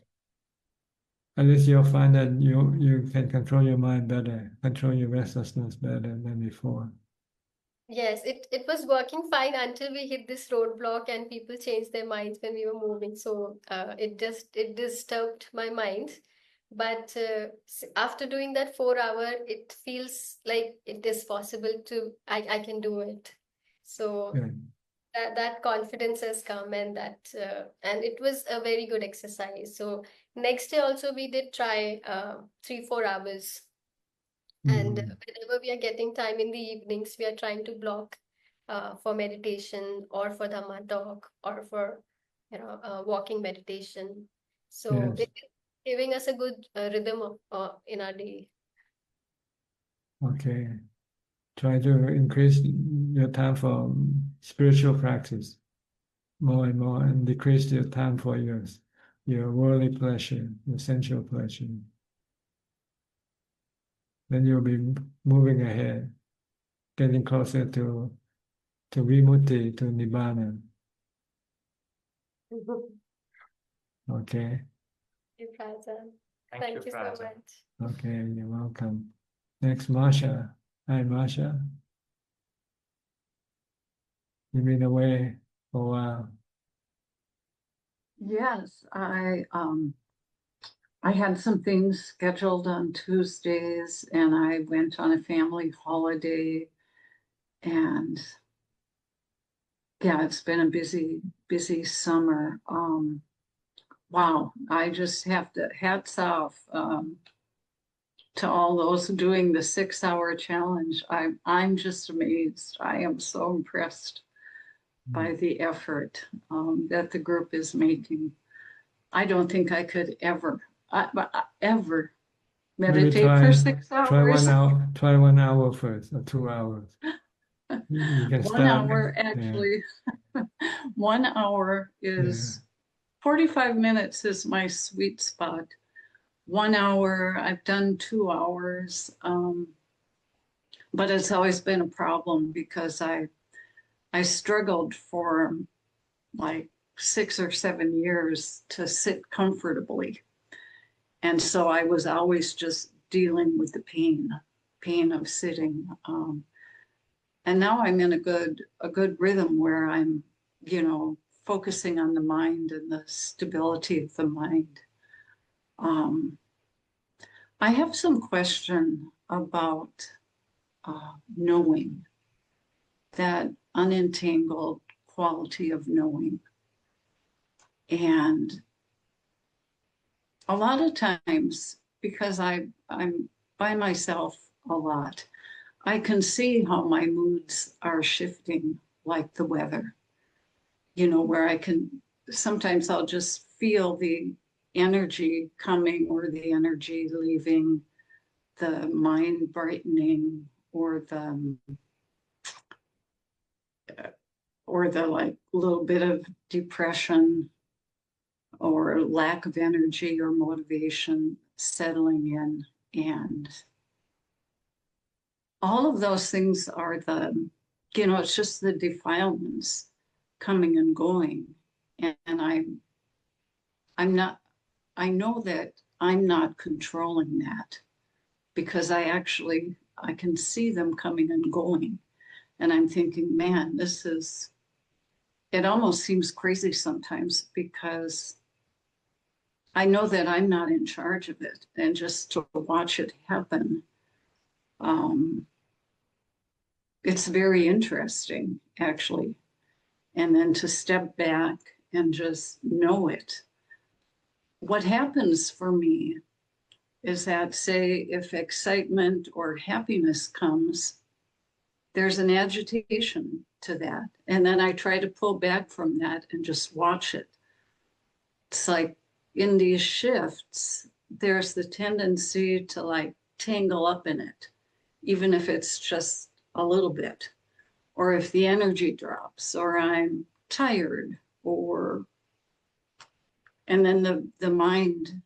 At least you'll find that you can control your mind better, control your restlessness better than before.
Yes, it was working fine until we hit this roadblock and people changed their minds when we were moving. So it disturbed my mind. But after doing that 4 hour, it feels like it is possible I can do it. So that confidence has come, and and it was a very good exercise. So next day also we did try 3-4 hours. And whenever we are getting time in the evenings, we are trying to block for meditation or for Dhamma talk or for walking meditation. So
Yes.
it is giving us a good rhythm in our day.
Okay. Try to increase your time for spiritual practice more and more, and decrease your time for your worldly pleasure, your sensual pleasure. Then you'll be moving ahead, getting closer to vimutti, to nibbana. Okay.
Thank you, Prajan.
Thank
Thank you so
Prajan.
much.
Okay, you're welcome. Next, Masha. Hi, Masha. You've been away for a while.
Yes, I had some things scheduled on Tuesdays, and I went on a family holiday, and yeah, it's been a busy summer. Wow, I just have to hats off to all those doing the 6-hour challenge. I'm just amazed. I am so impressed by the effort that the group is making. I don't think I could ever meditate for 6 hours.
Try 1 hour first, or 2 hours. You can
1 hour, actually. 1 hour is 45 minutes is my sweet spot. 1 hour, I've done 2 hours, but it's always been a problem because I struggled for like 6 or 7 years to sit comfortably. And so I was always just dealing with the pain of sitting. And now I'm in a good rhythm where I'm, focusing on the mind and the stability of the mind. I have some question about knowing, that unentangled quality of knowing. And a lot of times, because I'm by myself a lot, I can see how my moods are shifting like the weather, you know, where I can, sometimes I'll just feel the energy coming or the energy leaving, the mind brightening, or the like little bit of depression or lack of energy or motivation settling in. And all of those things are it's just the defilements coming and going. And I know that I'm not controlling that, because I can see them coming and going. And I'm thinking, man, it almost seems crazy sometimes, because I know that I'm not in charge of it, and just to watch it happen, it's very interesting, actually. And then to step back and just know it. What happens for me is that, say, if excitement or happiness comes, there's an agitation to that. And then I try to pull back from that and just watch it. It's like in these shifts, there's the tendency to like tangle up in it, even if it's just a little bit, or if the energy drops, or I'm tired, and then the mind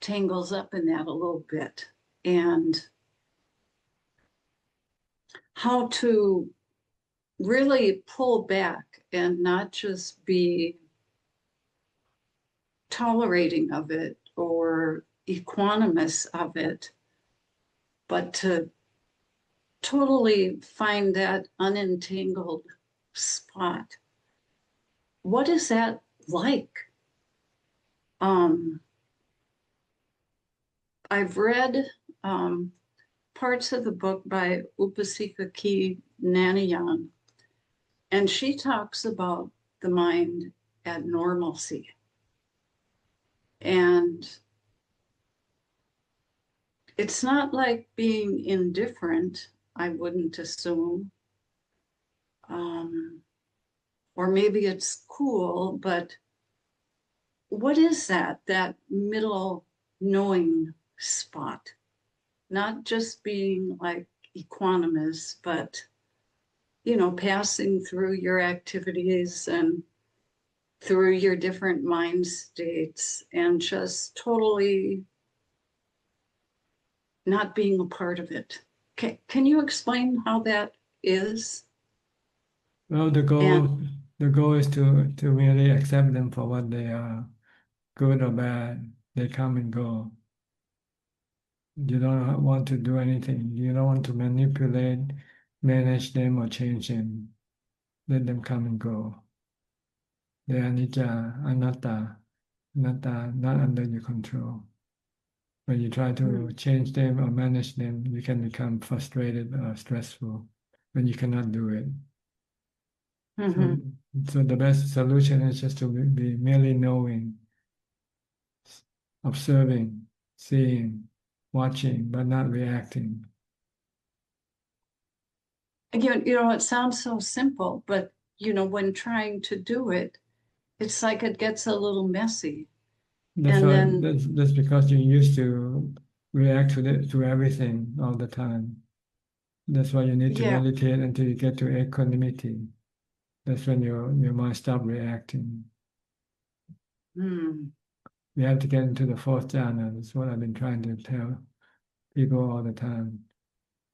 tangles up in that a little bit. And how to really pull back and not just be tolerating of it or equanimous of it, but to totally find that unentangled spot. What is that like? I've read parts of the book by Upasika Ki Nanayan, and she talks about the mind at normalcy. And it's not like being indifferent, I wouldn't assume. Or maybe it's cool, but what is that middle knowing spot? Not just being like equanimous, but, passing through your activities and through your different mind states, and just totally not being a part of it. Can you explain how that is?
Well, the goal is to really accept them for what they are, good or bad. They come and go. You don't want to do anything. You don't want to manipulate, manage them, or change them. Let them come and go. They are anicca, anatta, not under your control. When you try to change them or manage them, you can become frustrated or stressful when you cannot do it. So the best solution is just to be merely knowing, observing, seeing, watching, but not reacting.
Again, it sounds so simple, but when trying to do it, it's like it gets a little messy.
That's because you're used to react to everything all the time. That's why you need to meditate until you get to equanimity. That's when your mind stops reacting. You have to get into the fourth jhana. That's what I've been trying to tell people all the time.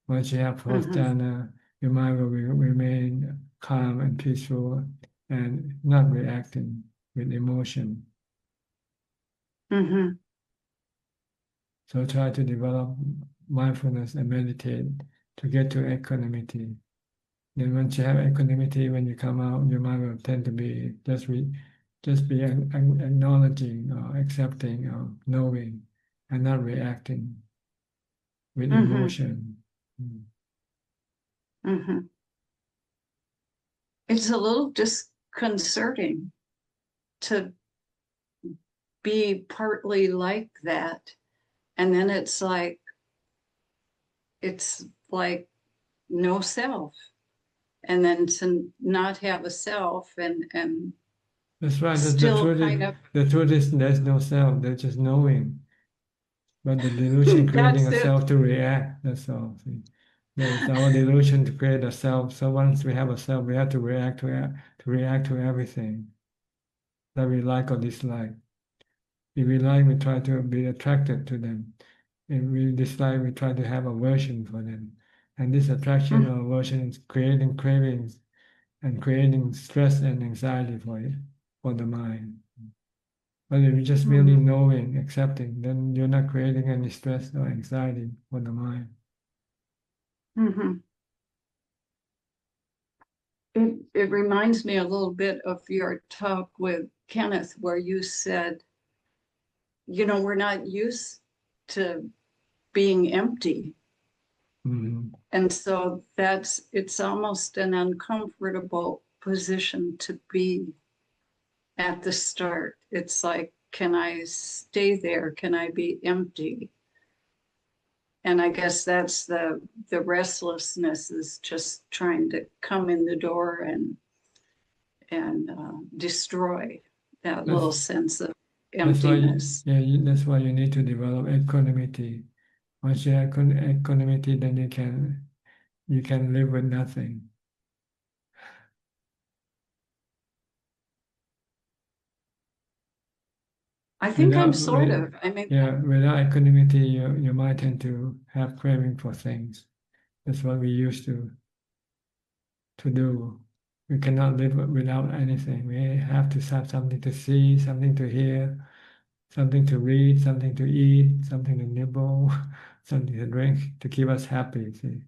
Once you have fourth jhana, your mind will remain calm and peaceful and not reacting with emotion. So try to develop mindfulness and meditate to get to equanimity. Then once you have equanimity, when you come out, your mind will tend to be just be acknowledging or accepting or knowing and not reacting with emotion.
It's a little disconcerting to be partly like that. And then it's like no self. And then to not have a self and
That's right.
still kind of.
The truth is there's no self. There's just knowing. But the delusion creating a
That's it.
self to react. That's all. See? It's our delusion to create a self. So once we have a self, we have to react to everything that we like or dislike. If we like, we try to be attracted to them. If we dislike, we try to have aversion for them. And this attraction or aversion is creating cravings and creating stress and anxiety for the mind. But if you're just merely knowing, accepting, then you're not creating any stress or anxiety for the mind.
Mm-hmm. It reminds me a little bit of your talk with Kenneth, where you said, we're not used to being empty.
Mm-hmm.
And so it's almost an uncomfortable position to be at the start. It's like, can I stay there? Can I be empty? And I guess that's the restlessness, is just trying to come in the door and destroy that little sense of emptiness.
That's why you need to develop equanimity. Once you have equanimity, then you can live with nothing.
I think I'm sort of.
Without equanimity, you might tend to have craving for things. That's what we used to do. We cannot live without anything. We have to have something to see, something to hear, something to read, something to eat, something to nibble, something to drink to keep us happy. See?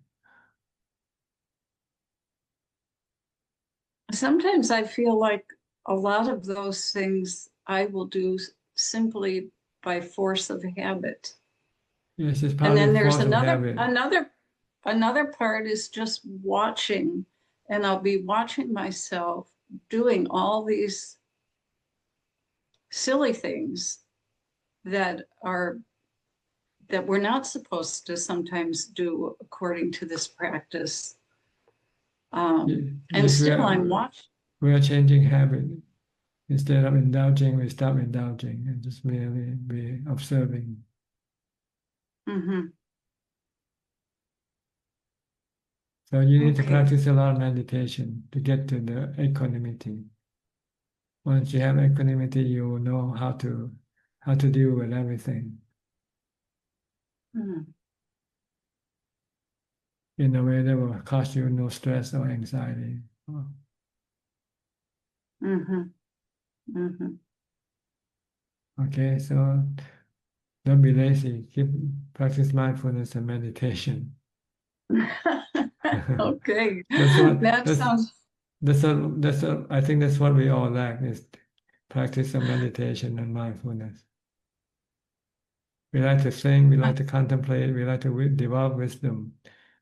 Sometimes I feel like a lot of those things I will do simply by force of habit.
Yes, it's part
and then
of
there's
force of habit.
another part is just watching, and I'll be watching myself doing all these silly things that we're not supposed to sometimes do according to this practice. And still I'm watching.
We are changing habit. Instead of indulging, we stop indulging and just merely be observing.
Mm-hmm.
So you need to practice a lot of meditation to get to the equanimity. Once you have equanimity, you will know how to deal with everything.
Mm-hmm.
In a way that will cause you no stress or anxiety.
Mm-hmm. Mm-hmm.
Okay, so don't be lazy. Practice mindfulness and meditation.
Okay.
I think that's what we all lack, is practice of meditation and mindfulness. We like to think, we like to contemplate, we like to develop wisdom.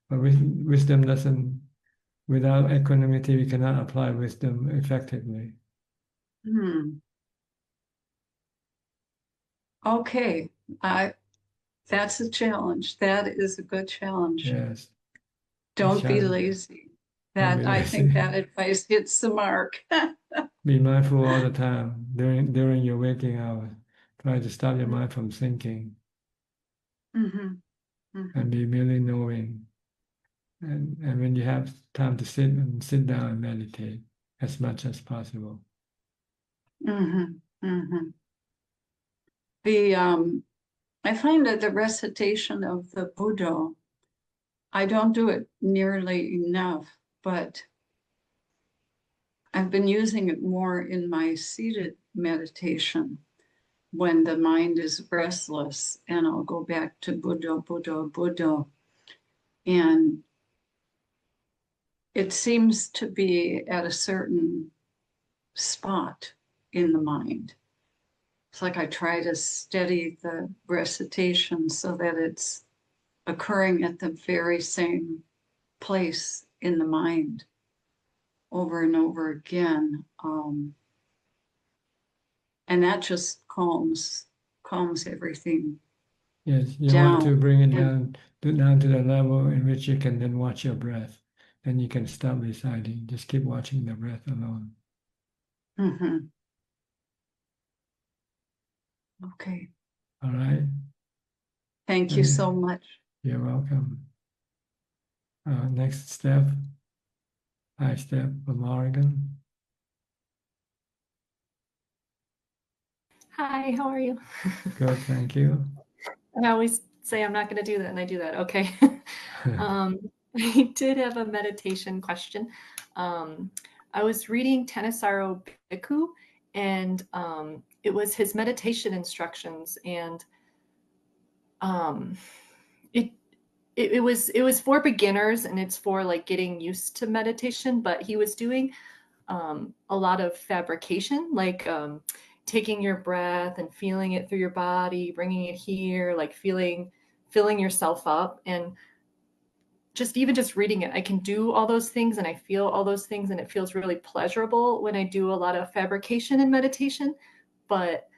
But wisdom doesn't, without equanimity, we cannot apply wisdom effectively.
Okay, that's a challenge. That is a good challenge.
Yes.
Don't be lazy. I think that advice hits the mark.
Be mindful all the time during your waking hours. Try to stop your mind from thinking.
Mm-hmm. Mm-hmm.
And be merely knowing. And when you have time to sit down and meditate as much as possible.
Mm-hmm. Mm-hmm. I find that the recitation of the Buddha, I don't do it nearly enough, but I've been using it more in my seated meditation when the mind is restless, and I'll go back to Buddha, Buddha, Buddha. And it seems to be at a certain spot in the mind. It's like I try to steady the recitation so that it's occurring at the very same place in the mind over and over again. and that just calms everything
Yes, you
down.
want to bring it
And
down to the level in which you can then watch your breath. Then you can stop reciting. Just keep watching the breath alone.
Okay.
All right.
Thank you so much.
You're welcome. Next step. Hi, Step from Oregon.
Hi, how are you?
Good, thank you.
I always say I'm not going to do that, and I do that. Okay. I did have a meditation question. I was reading Thanissaro Bhikkhu, and it was his meditation instructions, and it was for beginners, and it's for like getting used to meditation. But he was doing a lot of fabrication, like taking your breath and feeling it through your body, bringing it here, like filling yourself up. And just reading it, I can do all those things and I feel all those things, and it feels really pleasurable when I do a lot of fabrication and meditation. But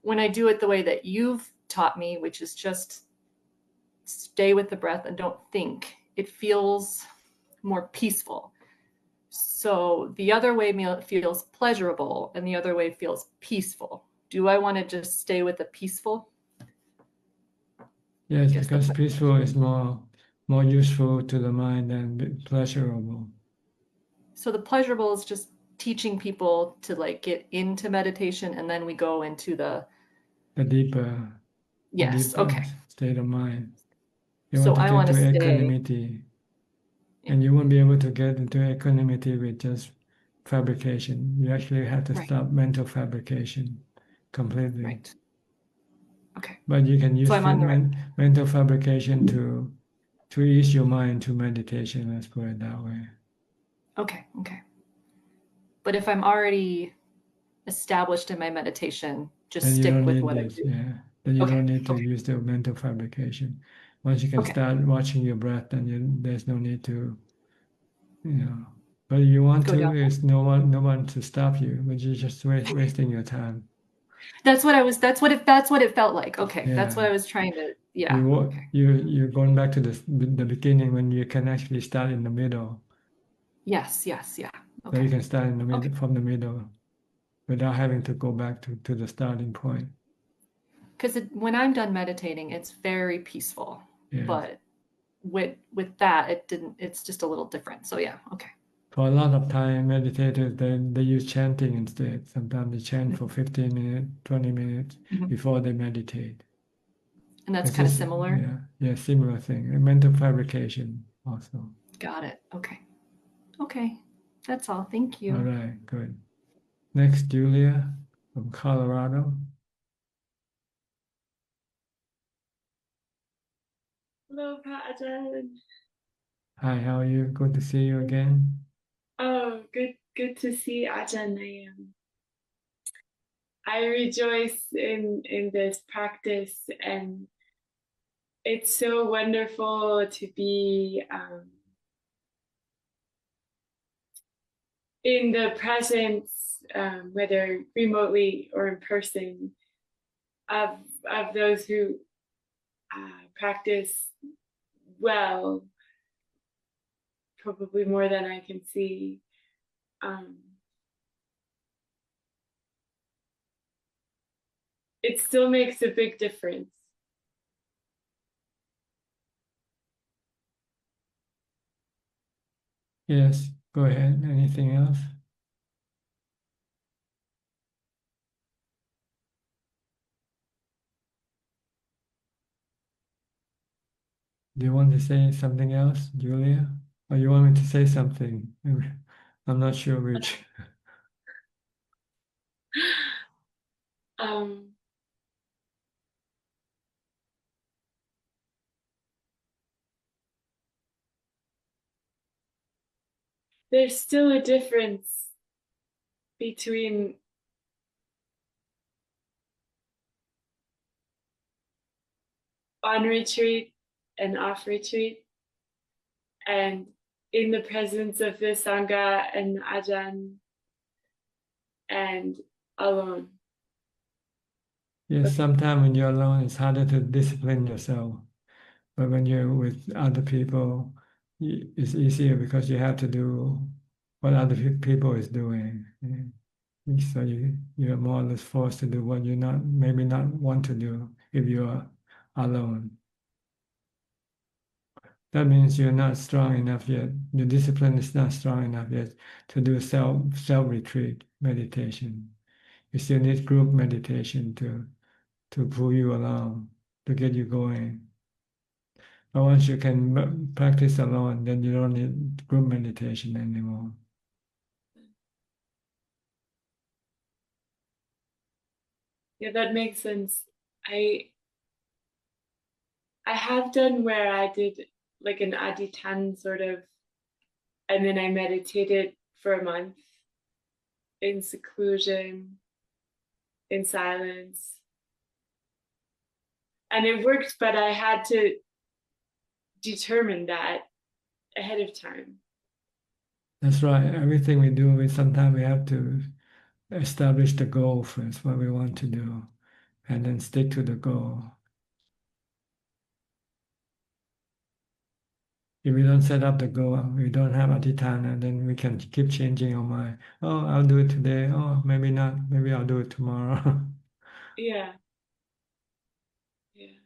when I do it the way that you've taught me, which is just stay with the breath and don't think, it feels more peaceful. So the other way feels pleasurable and the other way feels peaceful. Do I want to just stay with the peaceful?
Yes, because peaceful is more useful to the mind than pleasurable.
So the pleasurable is just teaching people to like get into meditation, and then we go into the
deeper,
okay,
state of mind. You
so
want to
I
get
want
to
to
equanimity. And you won't be able to get into equanimity with just fabrication. You actually have to stop mental fabrication completely.
Right. Okay.
But you can use mental fabrication to ease your mind to meditation, let's put it that way.
Okay. But if I'm already established in my meditation, just stick with what I do.
Yeah. Then you don't need to use the mental fabrication. Once you can start watching your breath, then there's no need to, But you want to, it's no one to stop you, but you're just wasting your time.
That's what it felt like. Okay. Yeah. That's what I was trying to,
You're going back to the beginning when you can actually start in the middle.
Yes. Yeah.
Okay. So you can start in the middle, from the middle without having to go back to the starting point.
Because when I'm done meditating, it's very peaceful. Yes. But with that, it's just a little different. So yeah, okay.
For a lot of time, meditators, they use chanting instead. Sometimes they chant for 15 minutes, 20 minutes before they meditate.
And that's kind of similar?
Yeah, similar thing. And mental fabrication also.
Got it. Okay. That's all. Thank you.
All right, good. Next, Julia from Colorado.
Hello, Pat Ajahn.
Hi, how are you? Good to see you again.
Oh, good to see Ajahn. I rejoice in this practice, and it's so wonderful to be in the presence, whether remotely or in person, of those who practice well, probably more than I can see. It still makes a big difference.
Yes, go ahead. Anything else? Do you want to say something else, Julia? Or you want me to say something? I'm not sure which.
There's still a difference between on retreat and off retreat, and in the presence of the Sangha and Ajahn, and alone.
Yes, sometimes when you're alone, it's harder to discipline yourself. But when you're with other people, it's easier because you have to do what other people is doing. So you're more or less forced to do what you maybe not want to do if you're alone. That means you're not strong enough yet. Your discipline is not strong enough yet to do self retreat meditation. You still need group meditation to pull you along, to get you going. But once you can practice alone, then you don't need group meditation anymore.
Yeah, that makes sense. I have done where I did like an Adhitan sort of, and then I meditated for a month in seclusion, in silence. And it worked, but I had to determine that ahead of time.
That's right. Everything we do, sometimes we have to establish the goal first, what we want to do, and then stick to the goal. If we don't set up the goal, we don't have adhitthana, then we can keep changing our mind. Oh, I'll do it today. Oh, maybe not. Maybe I'll do it tomorrow.
Yeah. Yeah.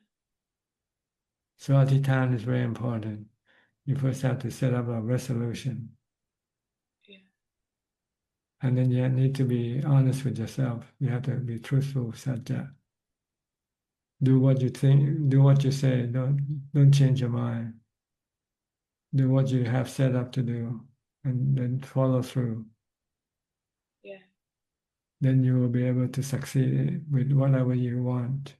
So adhitthana is very important. You first have to set up a resolution.
Yeah.
And then you need to be honest with yourself. You have to be truthful, sajja. Do what you think, do what you say, don't change your mind. Do what you have set up to do and then follow through.
Yeah.
Then you will be able to succeed with whatever you want.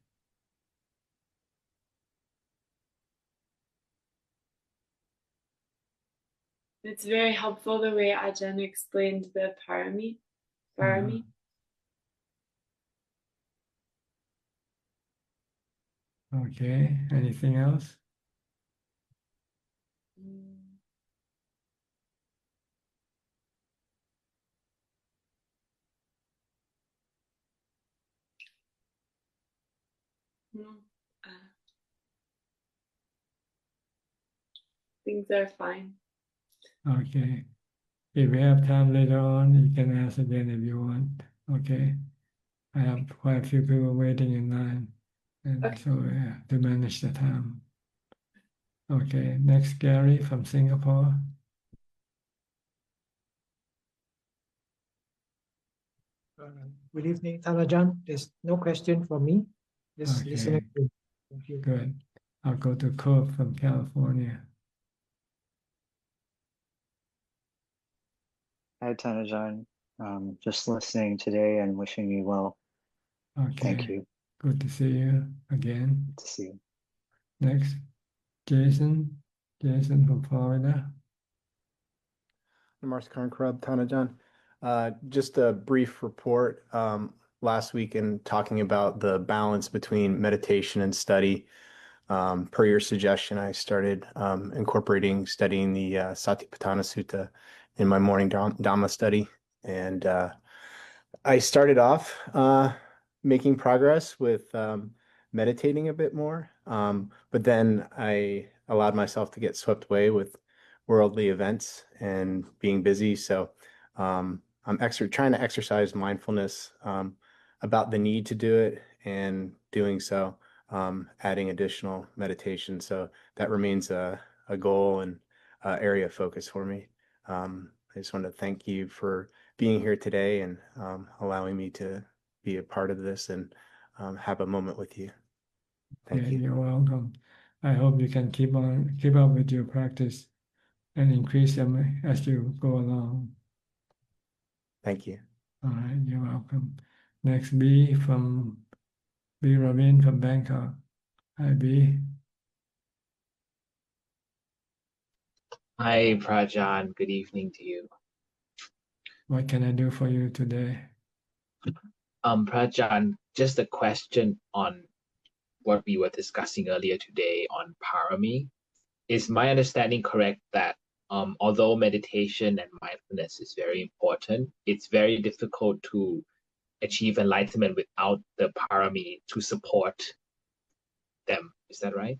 It's very helpful the way Ajahn explained the parami.
Okay, anything else?
No. Things are fine.
Okay. If we have time later on, you can ask again if you want. Okay. I have quite a few people waiting in line, and
Okay.
so we have to manage the time. Okay, next Gary from Singapore.
Good evening, Thanajan. There's no question for me. Just listening.
Okay,
Thank you.
good. I'll go to Cope from California.
Hi, Tanajan. Just listening today and wishing you well.
Okay.
Thank you.
Good to see you again.
Good to see you.
Next, Jason. Jason from Florida.
Namaskar Krab Tanajan. Just a brief report. Last week in talking about the balance between meditation and study. Per your suggestion, I started incorporating studying the Satipatthana Sutta in my morning Dhamma study. And I started off making progress with meditating a bit more. But then I allowed myself to get swept away with worldly events and being busy. So I'm trying to exercise mindfulness about the need to do it and doing so, adding additional meditation. So that remains a goal and area of focus for me. I just want to thank you for being here today and allowing me to be a part of this and have a moment with you. Thank you.
You're welcome. I hope you can keep up with your practice and increase them as you go along.
Thank you.
All right, you're welcome. Next, B Ravin from Bangkok. Hi, B.
Hi, Prajan. Good evening to you.
What can I do for you today?
Prajan, just a question on what we were discussing earlier today on parami. Is my understanding correct that although meditation and mindfulness is very important, it's very difficult to achieve enlightenment without the parami to support them. Is that right?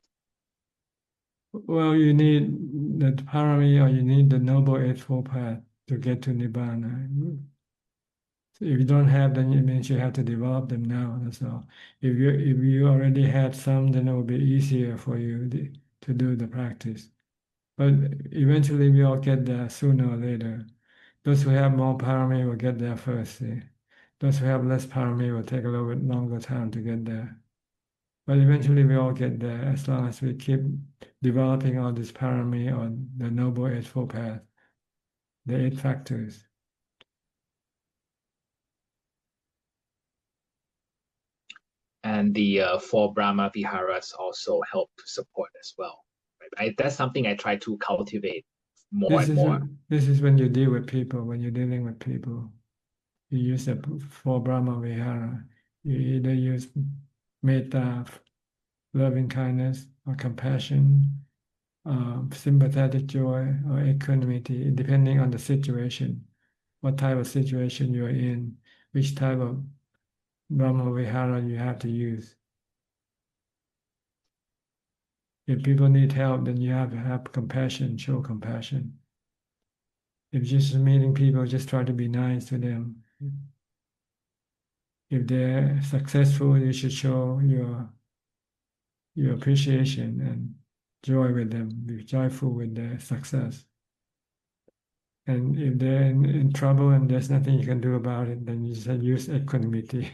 Well, you need the parami, or you need the Noble Eightfold Path to get to Nibbana. So if you don't have them, it means you have to develop them now. That's all. If you already had some, then it will be easier for you to do the practice. But eventually, we all get there sooner or later. Those who have more parami will get there first. See? Those who have less parami will take a little bit longer time to get there. But eventually, we all get there as long as we keep developing all this parami on the Noble Eightfold Path, the 8 factors.
And the 4 Brahma Viharas also help to support as well. Right? That's something I try to cultivate more and more.
This is when you deal with people, when you're dealing with people. You use the 4 Brahma Vihara. You either use metta, loving kindness, or compassion, sympathetic joy, or equanimity, depending on the situation, what type of situation you're in, which type of Brahma Vihara you have to use. If people need help, then you have to have compassion, show compassion. If just meeting people, just try to be nice to them. If they're successful, you should show your appreciation and joy with them, be joyful with their success. And if they're in trouble and there's nothing you can do about it, then you just use equanimity.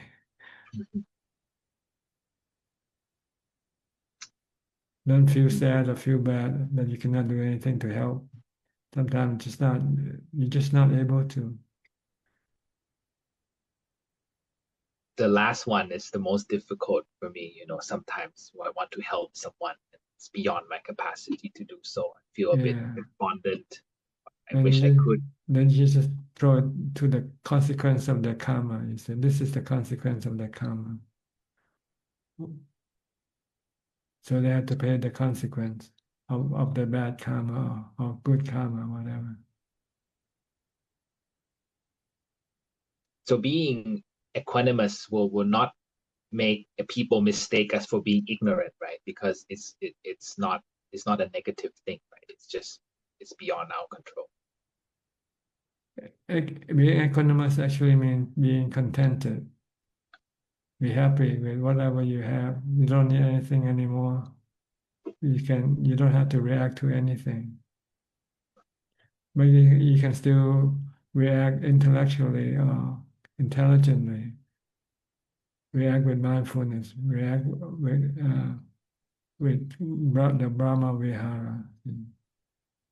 Don't feel sad or feel bad that you cannot do anything to help. Sometimes you're just not able to.
The last one is the most difficult for me. Sometimes I want to help someone. It's beyond my capacity to do so. I feel a bit despondent. I wish I could.
Then you just throw it to the consequence of their karma. You say, this is the consequence of their karma. So they have to pay the consequence of the bad karma or good karma, whatever.
So being equanimous will not make people mistake us for being ignorant, right? Because it's not a negative thing, right? It's beyond our control.
Being equanimous actually means being contented. Be happy with whatever you have. You don't need anything anymore. You don't have to react to anything. But you can still react intellectually or intelligently. React with mindfulness. React with the Brahma Vihara.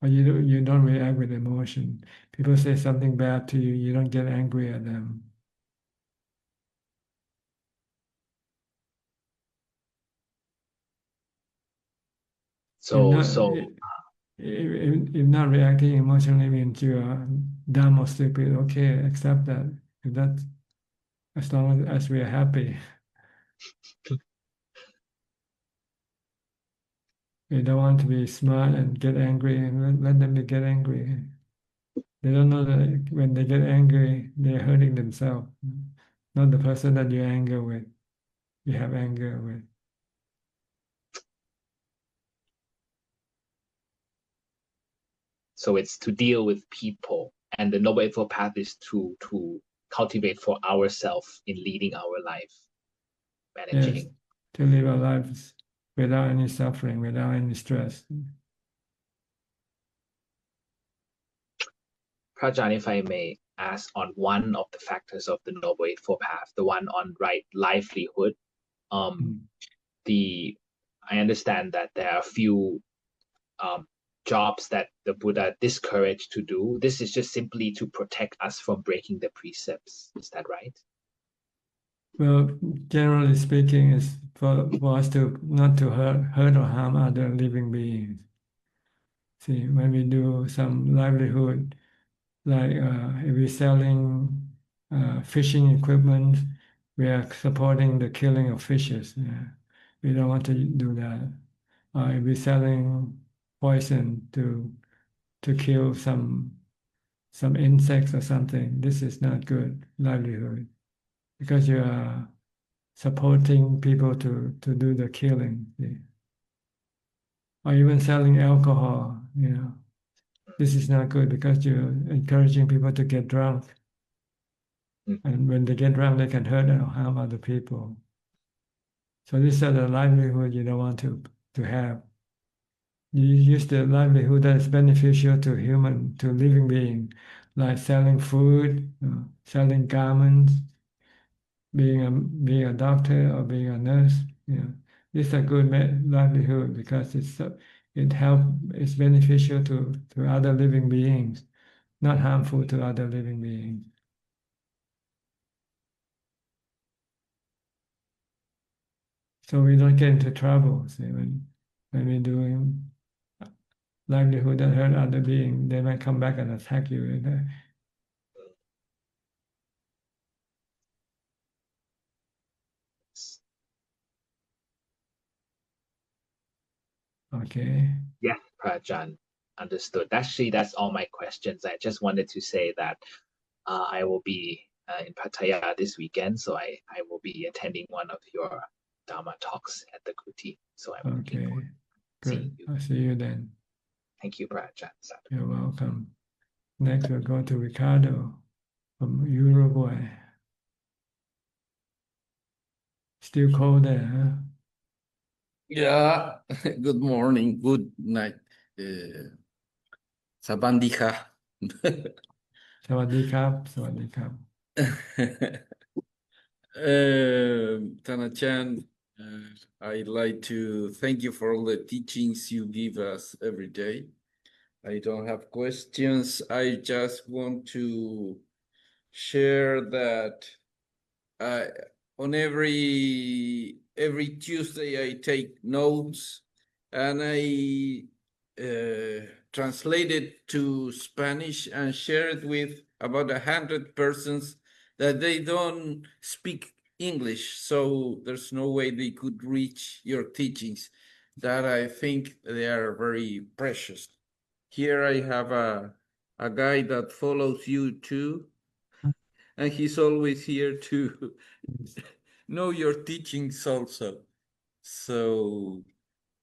Or you don't react with emotion. People say something bad to you, you don't get angry at them. If not reacting emotionally means you are dumb or stupid, okay, accept that. If that's as long as we are happy. We don't want to be smart and get angry, and let them get angry. They don't know that when they get angry, they're hurting themselves, not the person that you have anger with.
So it's to deal with people, and the Noble Eightfold Path is to cultivate for ourselves in leading our life, managing.
Yes, to live our lives without any suffering, without any stress.
Prajan, if I may ask on one of the factors of the Noble Eightfold Path, the one on right livelihood, I understand that there are a few jobs that the Buddha discouraged to do. This is just simply to protect us from breaking the precepts. Is that right?
Well, generally speaking, it's for us to not to hurt or harm other living beings. See, when we do some livelihood, like if we're selling fishing equipment, we are supporting the killing of fishes. Yeah. We don't want to do that. If we're selling poison to kill some insects or something, this is not good livelihood. because you are supporting people to do the killing, see? Or even selling alcohol, this is not good because you're encouraging people to get drunk. And when they get drunk, they can hurt or harm other people. So this is the livelihood you don't want to have. You use the livelihood that is beneficial to living being, like selling food, selling garments, being a doctor or being a nurse. This is a good livelihood because it's beneficial to other living beings, not harmful to other living beings. So we don't get into trouble. See, when we're doing livelihood that hurt other beings, they might come back and attack you. Okay.
Yeah, Prajan, understood. Actually, that's all my questions. I just wanted to say that I will be in Pattaya this weekend, so I will be attending one of your Dhamma talks at the Kuti. So I'm looking
Okay,
forward to seeing
good.
you.
I'll see you then.
Thank you, Prajan.
You're welcome. Next, we'll go to Ricardo from Uruguay. Still cold there, huh?
Yeah, good morning, good night. Sabandika.
Sawadee krap, sawadee krap.
Tanachan, I'd like to thank you for all the teachings you give us every day. I don't have questions. I just want to share that on every Tuesday I take notes and I translate it to Spanish and share it with about 100 persons that they don't speak English, so there's no way they could reach your teachings. That I think they are very precious. Here I have a guy that follows you too, and he's always here to know your teachings also. So,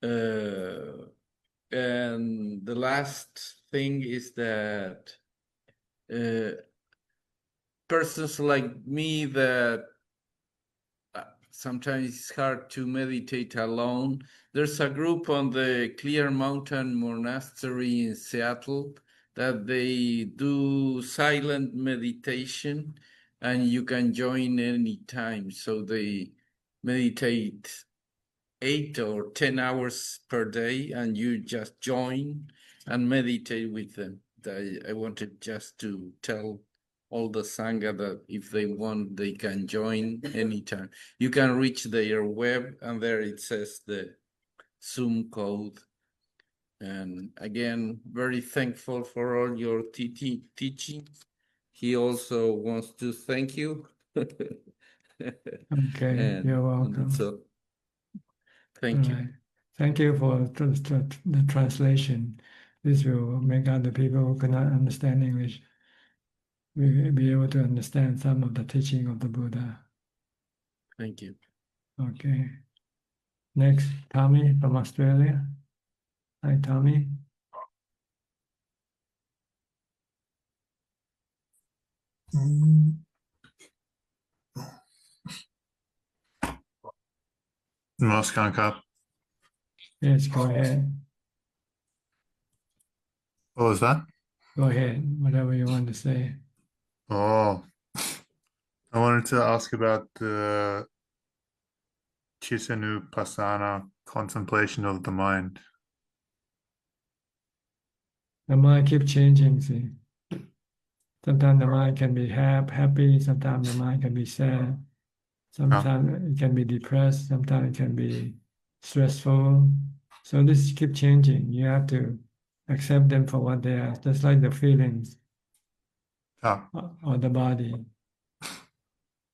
and the last thing is that persons like me that sometimes it's hard to meditate alone. There's a group on the Clear Mountain Monastery in Seattle that they do silent meditation, and you can join anytime. So they meditate 8 or 10 hours per day, and you just join and meditate with them. I wanted just to tell all the Sangha that if they want, they can join anytime. You can reach their web, and there it says the Zoom code. And again, very thankful for all your teaching. He also wants to thank you.
Okay, you're welcome.
So, thank you.
Right. Thank you for the translation. This will make other people who cannot understand English will be able to understand some of the teaching of the Buddha.
Thank you.
Okay. Next, Tommy from Australia. Hi, Tommy.
Namaskar, Kap.
Yes, go ahead.
What was that?
Go ahead, whatever you want to say.
Oh, I wanted to ask about the Chittanupassana, contemplation of the mind.
The mind keeps changing, see. Sometimes the mind can be happy, sometimes the mind can be sad, sometimes it can be depressed, sometimes it can be stressful. So this keep changing. You have to accept them for what they are, just like the feelings or the body.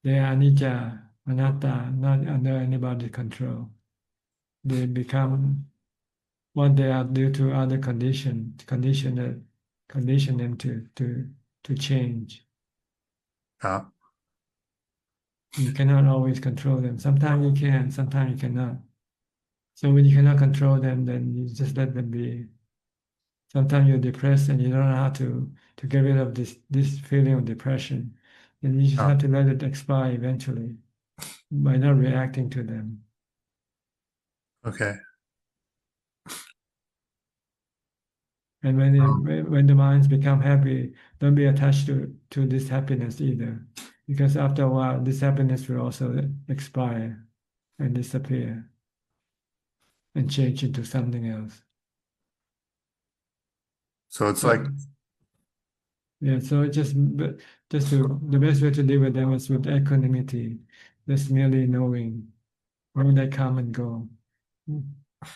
They are anicca, anatta, not under anybody's control. They become what they are due to other condition them to change. You cannot always control them. Sometimes you can, sometimes you cannot. So when you cannot control them, then you just let them be. Sometimes you're depressed and you don't know how to get rid of this feeling of depression. And you just have to let it expire eventually by not reacting to them.
Okay.
And when the minds become happy, don't be attached to this happiness either. Because after a while, this happiness will also expire and disappear and change into something else.
So it's like,
yeah, so the best way to deal with them is with equanimity, just merely knowing when they come and go.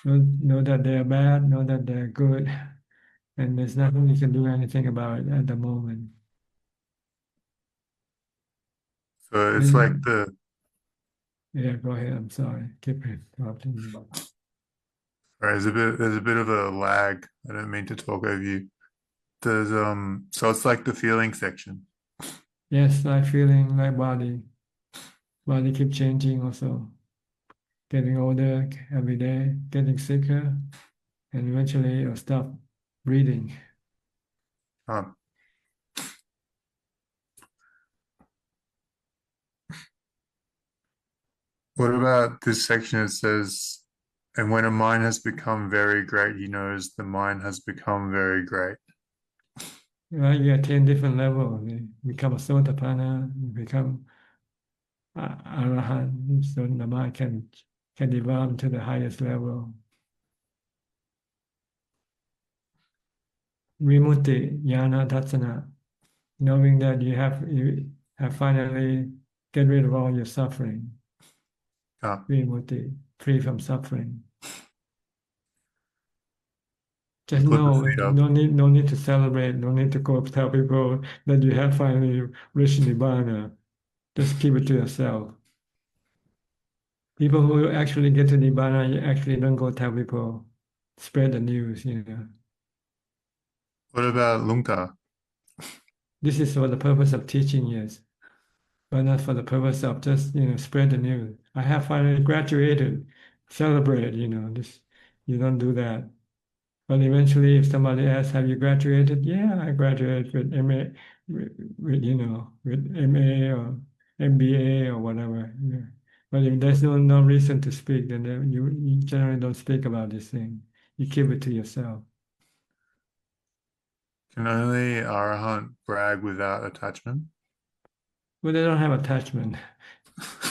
Know that they are bad, know that they're good, and there's nothing you can do anything about it at the moment.
so it's like
Yeah, go ahead. I'm sorry. Keep interrupting you.
All right, there's a bit of a lag. I don't mean to talk over you. There's so it's like the feeling section.
Yes, like feeling, like body. Body keep changing also. Getting older every day, getting sicker, and eventually you'll stop breathing.
What about this section? It says, and when a mind has become very great, he knows the mind has become very great.
You attain different levels. You become a sotapanna, you become arahant, so the mind can develop to the highest level. Vimutti, jnana, dassana, knowing that you have finally get rid of all your suffering. Vimutti, free from suffering. Just know, no need to celebrate, no need to go tell people that you have finally reached Nibbana. Just keep it to yourself. People who actually get to Nibbana, you actually don't go tell people, spread the news,
What about Lungta?
This is for the purpose of teaching, yes, but not for the purpose of just, spread the news. I have finally graduated, celebrate, this, you don't do that. But eventually, if somebody asks, "Have you graduated?" Yeah, I graduated with MA, with MA or MBA or whatever. Yeah. But if there's no reason to speak, then you generally don't speak about this thing. You keep it to yourself.
Can only Arahant brag without attachment?
Well, they don't have attachment.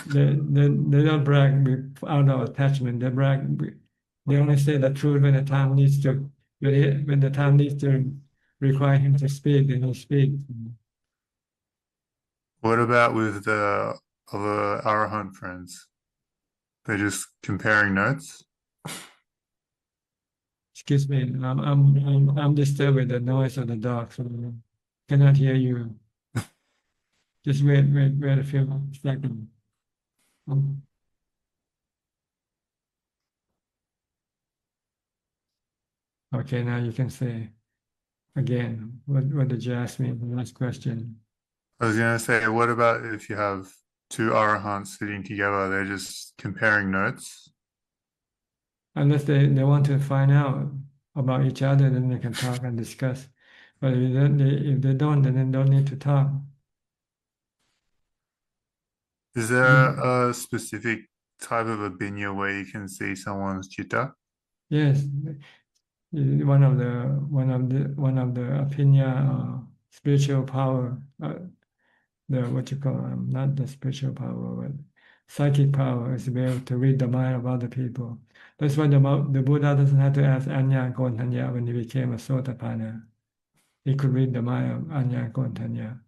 They don't brag out of attachment. They brag. They only say the truth when the time needs to. When the time needs to require him to speak, then he speaks.
What about with the other Arahant friends? They're just comparing notes?
Excuse me, I'm disturbed with the noise of the dog, so I cannot hear you. Just wait a few seconds. Okay, now you can say again. What did you ask me? The last question.
I was going to say, what about if you have two Arahants sitting together, they're just comparing notes?
Unless they want to find out about each other, then they can talk and discuss. But if they don't, then they don't need to talk.
Is there a specific type of abhinya where you can see someone's chitta?
Yes, one of the opinion, spiritual power, what you call not the spiritual power, but psychic power is to be able to read the mind of other people. That's why the Buddha doesn't have to ask Anya Kontanya when he became a Sotapanna. He could read the mind of Anya Kontanya.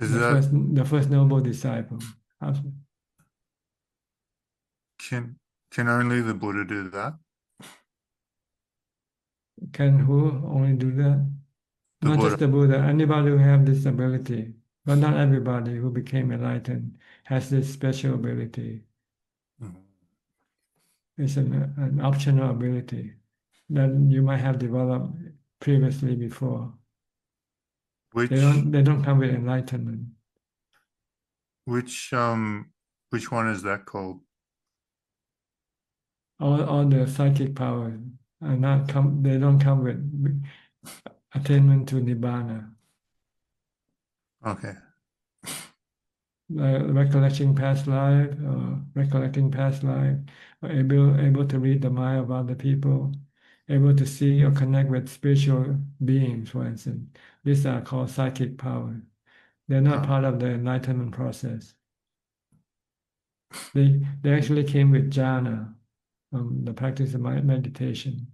The first noble disciple.
Can only the Buddha do that?
Can who only do that? Not
Buddha.
just the Buddha, anybody who have this ability, but not everybody who became enlightened has this special ability. It's an optional ability that you might have developed previously before. They don't come with enlightenment.
Which one is that called?
All the psychic powers are not they don't come with attainment to nibbana.
Okay.
Recollecting past life, or recollecting past life, or able to read the mind of other people, able to see or connect with spiritual beings, for instance. These are called psychic powers. They're not part of the enlightenment process. They actually came with jhana, the practice of meditation.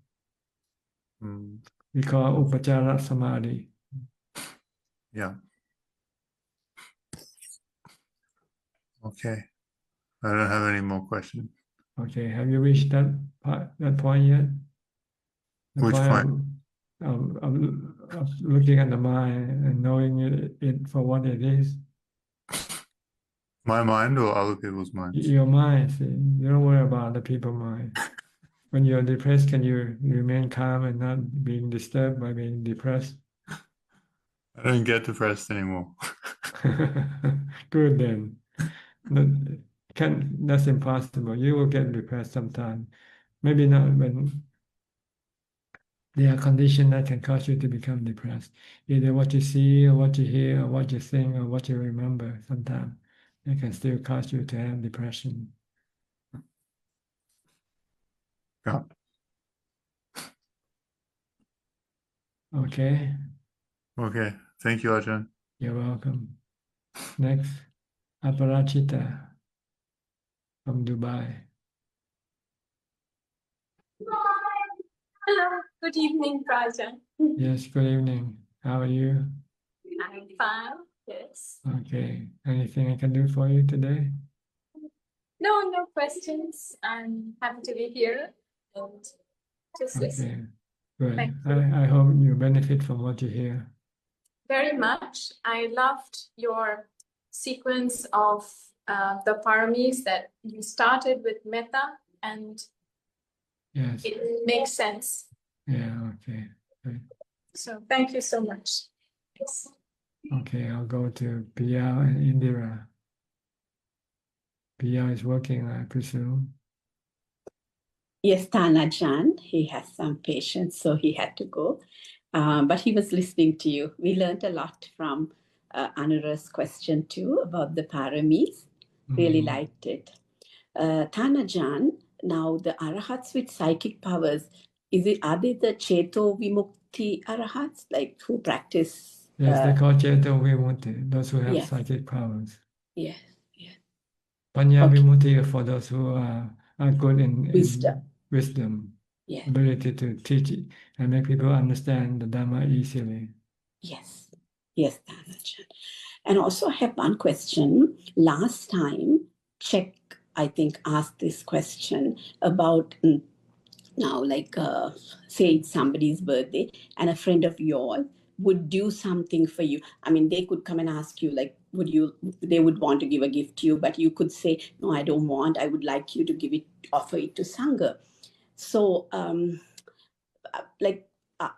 We call upachara samadhi.
Yeah. Okay. I don't have any more questions.
Okay, have you reached that point yet? The
Which point?
Of looking at the mind and knowing it for what it is.
My mind or other people's minds?
Your mind, see. You don't worry about other people's mind. When you're depressed, can you remain calm and not being disturbed by being depressed?
I don't get depressed anymore.
Good then. That's impossible. You will get depressed sometime. Maybe not when there are conditions that can cause you to become depressed. Either what you see, or what you hear, or what you think, or what you remember. Sometimes it can still cause you to have depression.
Yeah.
Okay.
Okay. Thank you, Ajahn.
You're welcome. Next, Aparachita from Dubai.
Hello, good evening, Raja.
Yes, good evening. How are you?
I'm fine, yes.
Okay. Anything I can do for you today?
No questions. I'm happy to be here and just listen.
Good.
Thank
I hope you benefit from what you hear.
Very much. I loved your sequence of the paramis that you started with metta, and
Yes.
it makes sense.
Yeah, okay. Good.
So thank you so much. Yes.
Okay, I'll go to Pia and Indira. Pia is working, I presume.
Yes, Ajahn, he has some patience, so he had to go. But he was listening to you. We learned a lot from Anura's question too about the paramis. Really liked it. Ajahn, now the arahats with psychic powers, are they the Cheto Vimukti arahats, like who practice?
Yes, they call Cheto Vimutti, those who have
Yes.
psychic powers.
Yes.
Panya Vimutti are for those who are good in wisdom,
Yes.
ability to teach it and make people understand the Dhamma easily.
Yes, Ajahn. And also I have one question. Last time, Czech, I think, asked this question about now, like, say it's somebody's birthday and a friend of yours would do something for you. I mean, they could come and ask you, like, they would want to give a gift to you, but you could say, no, I don't want, I would like you to offer it to Sangha. So,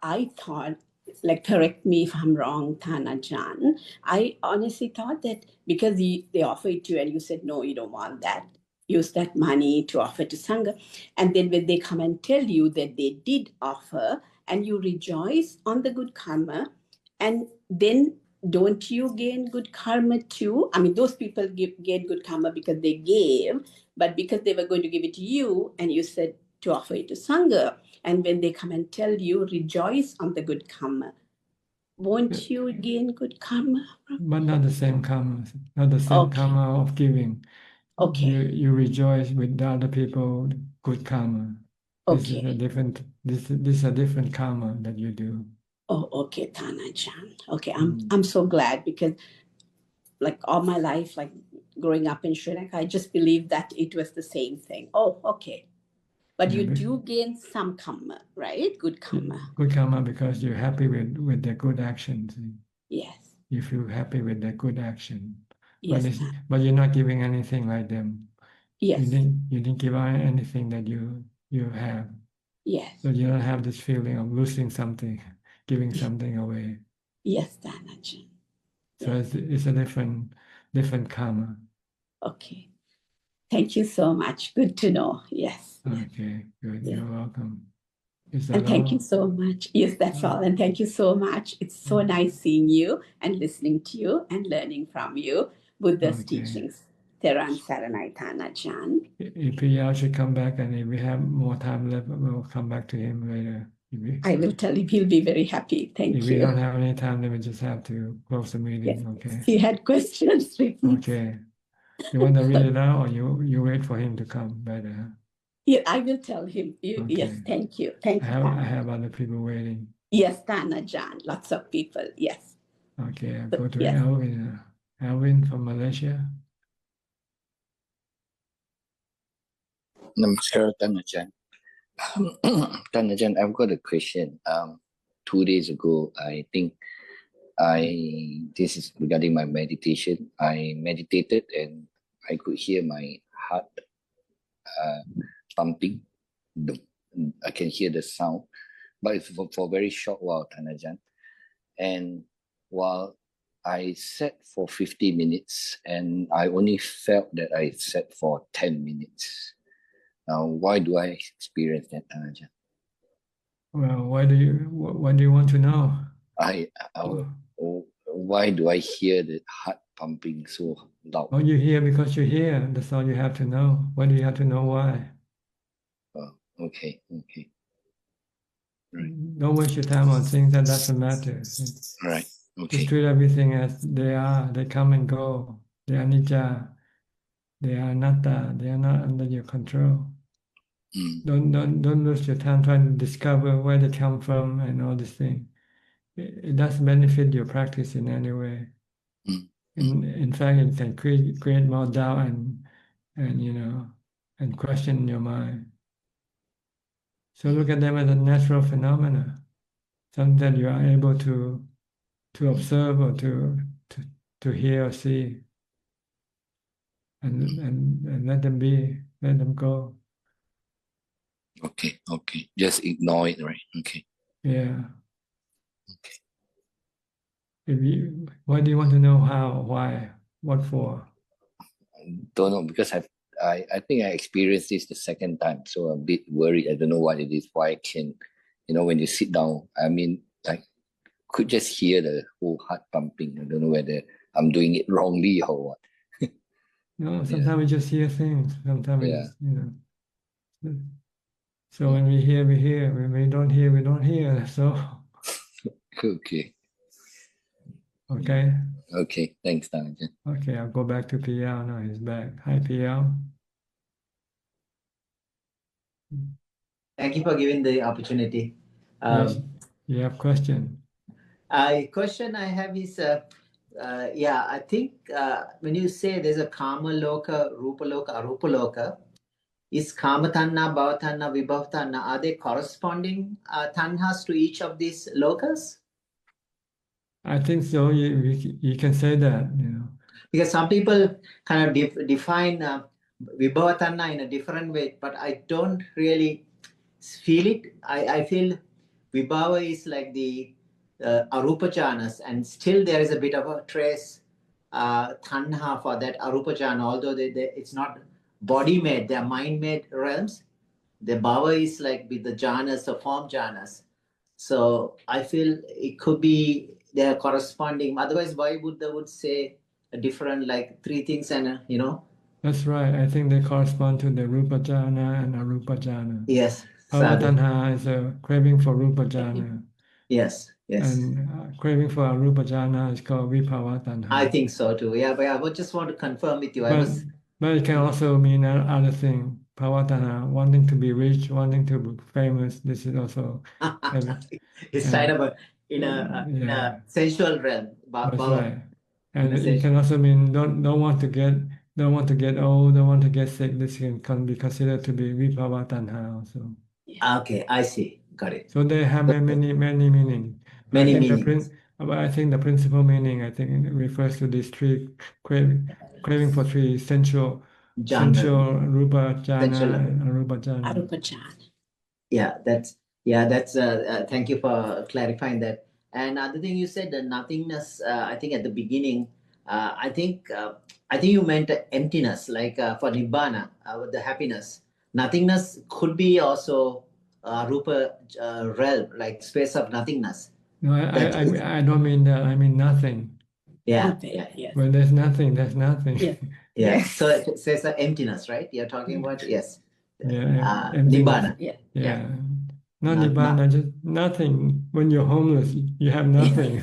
I thought, like, correct me if I'm wrong, Ajahn, I honestly thought that because they offer it to you and you said, no, you don't want that, use that money to offer to Sangha. And then when they come and tell you that they did offer and you rejoice on the good karma, and then don't you gain good karma too? I mean, those people gain good karma because they gave, but because they were going to give it to you and you said to offer it to Sangha. And when they come and tell you, rejoice on the good karma, won't you gain good karma?
But not the same karma, not the same karma of giving.
Okay.
You rejoice with the other people, good karma. This is a different. This is a different karma that you do.
Oh, okay, Ajahn. Okay, I'm so glad because, like, all my life, like growing up in Sri Lanka, I just believed that it was the same thing. Oh, okay. But you do gain some karma, right? Good karma.
Good karma because you're happy with the good actions.
Yes.
You feel happy with the good action.
Yes.
But you're not giving anything like them.
Yes.
You didn't give out anything that you have.
Yes.
So you don't have this feeling of losing something, giving something away.
Yes, Ajahn.
So it's a different different karma.
Okay. Thank you so much. Good to know. Yes.
Okay, good.
Yeah.
You're welcome. Is that
And thank you
all?
so much. Yes, that's all. And thank you so much. It's so nice seeing you and listening to you and learning from you. Buddha's
Okay.
teachings. Teran Saranai Ajahn.
If Piyao should come back and if we have more time left, we'll come back to him later.
I will tell him. He'll be very happy. Thank
If
you.
we don't have any time, then we just have to close the meeting.
Yes.
Okay.
He had questions.
Okay. You want to read it out, or you wait for him to come better?
Yeah, I will tell him.
Okay.
Yes, thank you. Thank you.
I have other people waiting.
Yes, Ajahn. Lots of people. Yes.
Okay, I'll go to
Yes.
Alvin. Alvin from Malaysia.
Namaskar, Ajahn. Ajahn, I've got a question. 2 days ago, I think this is regarding my meditation. I meditated and I could hear my heart pumping. I can hear the sound, but it's for a very short while, Ajahn. And while I sat for 50 minutes and I only felt that I sat for 10 minutes. Now, why do I experience that, Ajahn?
Well, what do you want to know?
Why do I hear the heart pumping so loud?
Oh, you hear because you hear. That's all you have to know. Why do you have to know why?
Okay. Right.
Don't waste your time on things that doesn't matter.
Right. Okay.
Just treat everything as they are. They come and go. They are anicca. They are anatta. They are not under your control. Don't lose your time trying to discover where they come from and all these things. It doesn't benefit your practice in any way. In fact, it can create more doubt and question in your mind. So look at them as a natural phenomena, something that you are able to observe or to hear or see, and let them be, let them go.
Okay. Just ignore it, right? Okay.
Yeah. Why do you want to know how, why, what for?
Don't know, because I think I experienced this the second time, so I'm a bit worried. I don't know what it is. Why I can, when you sit down, I mean, I could just hear the whole heart pumping. I don't know whether I'm doing it wrongly or what.
No, sometimes we just hear things. Sometimes we just, So when we hear, we hear. When we don't hear, we don't hear. So.
Okay.
Okay.
Okay. Thanks, Ajahn.
Okay, I'll go back to PL now. He's back. Hi, PL.
Thank you for giving the opportunity.
Yes, you have question.
Question I have is, I think when you say there's a Kama Loka, Rupa Loka, Arupa Loka, is Kama Tanha, Bhava Tanha, Vibhava Tanha, are they corresponding tanhas to each of these lokas?
I think so. You can say that,
Because some people kind of define Vibhava Tanha in a different way, but I don't really feel it. I feel Vibhava is like the Arupa jhanas, and still there is a bit of a trace tanha for that Arupa jhana, although it's not body-made, they are mind-made realms. The bhava is like with the jhanas, the form jhanas. So I feel it could be they are corresponding. Otherwise, why Buddha would say a different, like 3 things and,
That's right. I think they correspond to the Rupa jhana and Arupa jhana.
Yes.
Bhava tanha is a craving for Rupa jhana.
Yes.
And craving for Arupa jhana is called Vibhava tanha.
I think so too. Yeah, but I just want to confirm with you.
But it can also mean other thing. Bhava tanha, wanting to be rich, wanting to be famous. This is also.
It's kind of in a sensual realm.
That's right. And it can also mean don't want to get old, don't want to get sick. This can be considered to be Vibhava tanha also.
Okay, I see. Got it.
So they have many meanings. But I think the principal meaning, it refers to these 3 craving for 3 sensual Rupa jhana and Arupa jhana.
Arupa jhana.
That's thank you for clarifying that. And other thing you said, the nothingness, I think at the beginning, I think you meant emptiness, like for nibbana, the happiness. Nothingness could be also rupa realm, like space of nothingness.
No, I don't mean that. I mean nothing.
Yeah,
Yes.
When there's nothing, there's nothing.
Yeah.
yeah.
Yes.
So it says emptiness, right? You're talking about yes.
Yeah, emptiness.
Nibbana.
Yeah. Not
Not-
nibbana, just nothing. When you're homeless, you have nothing.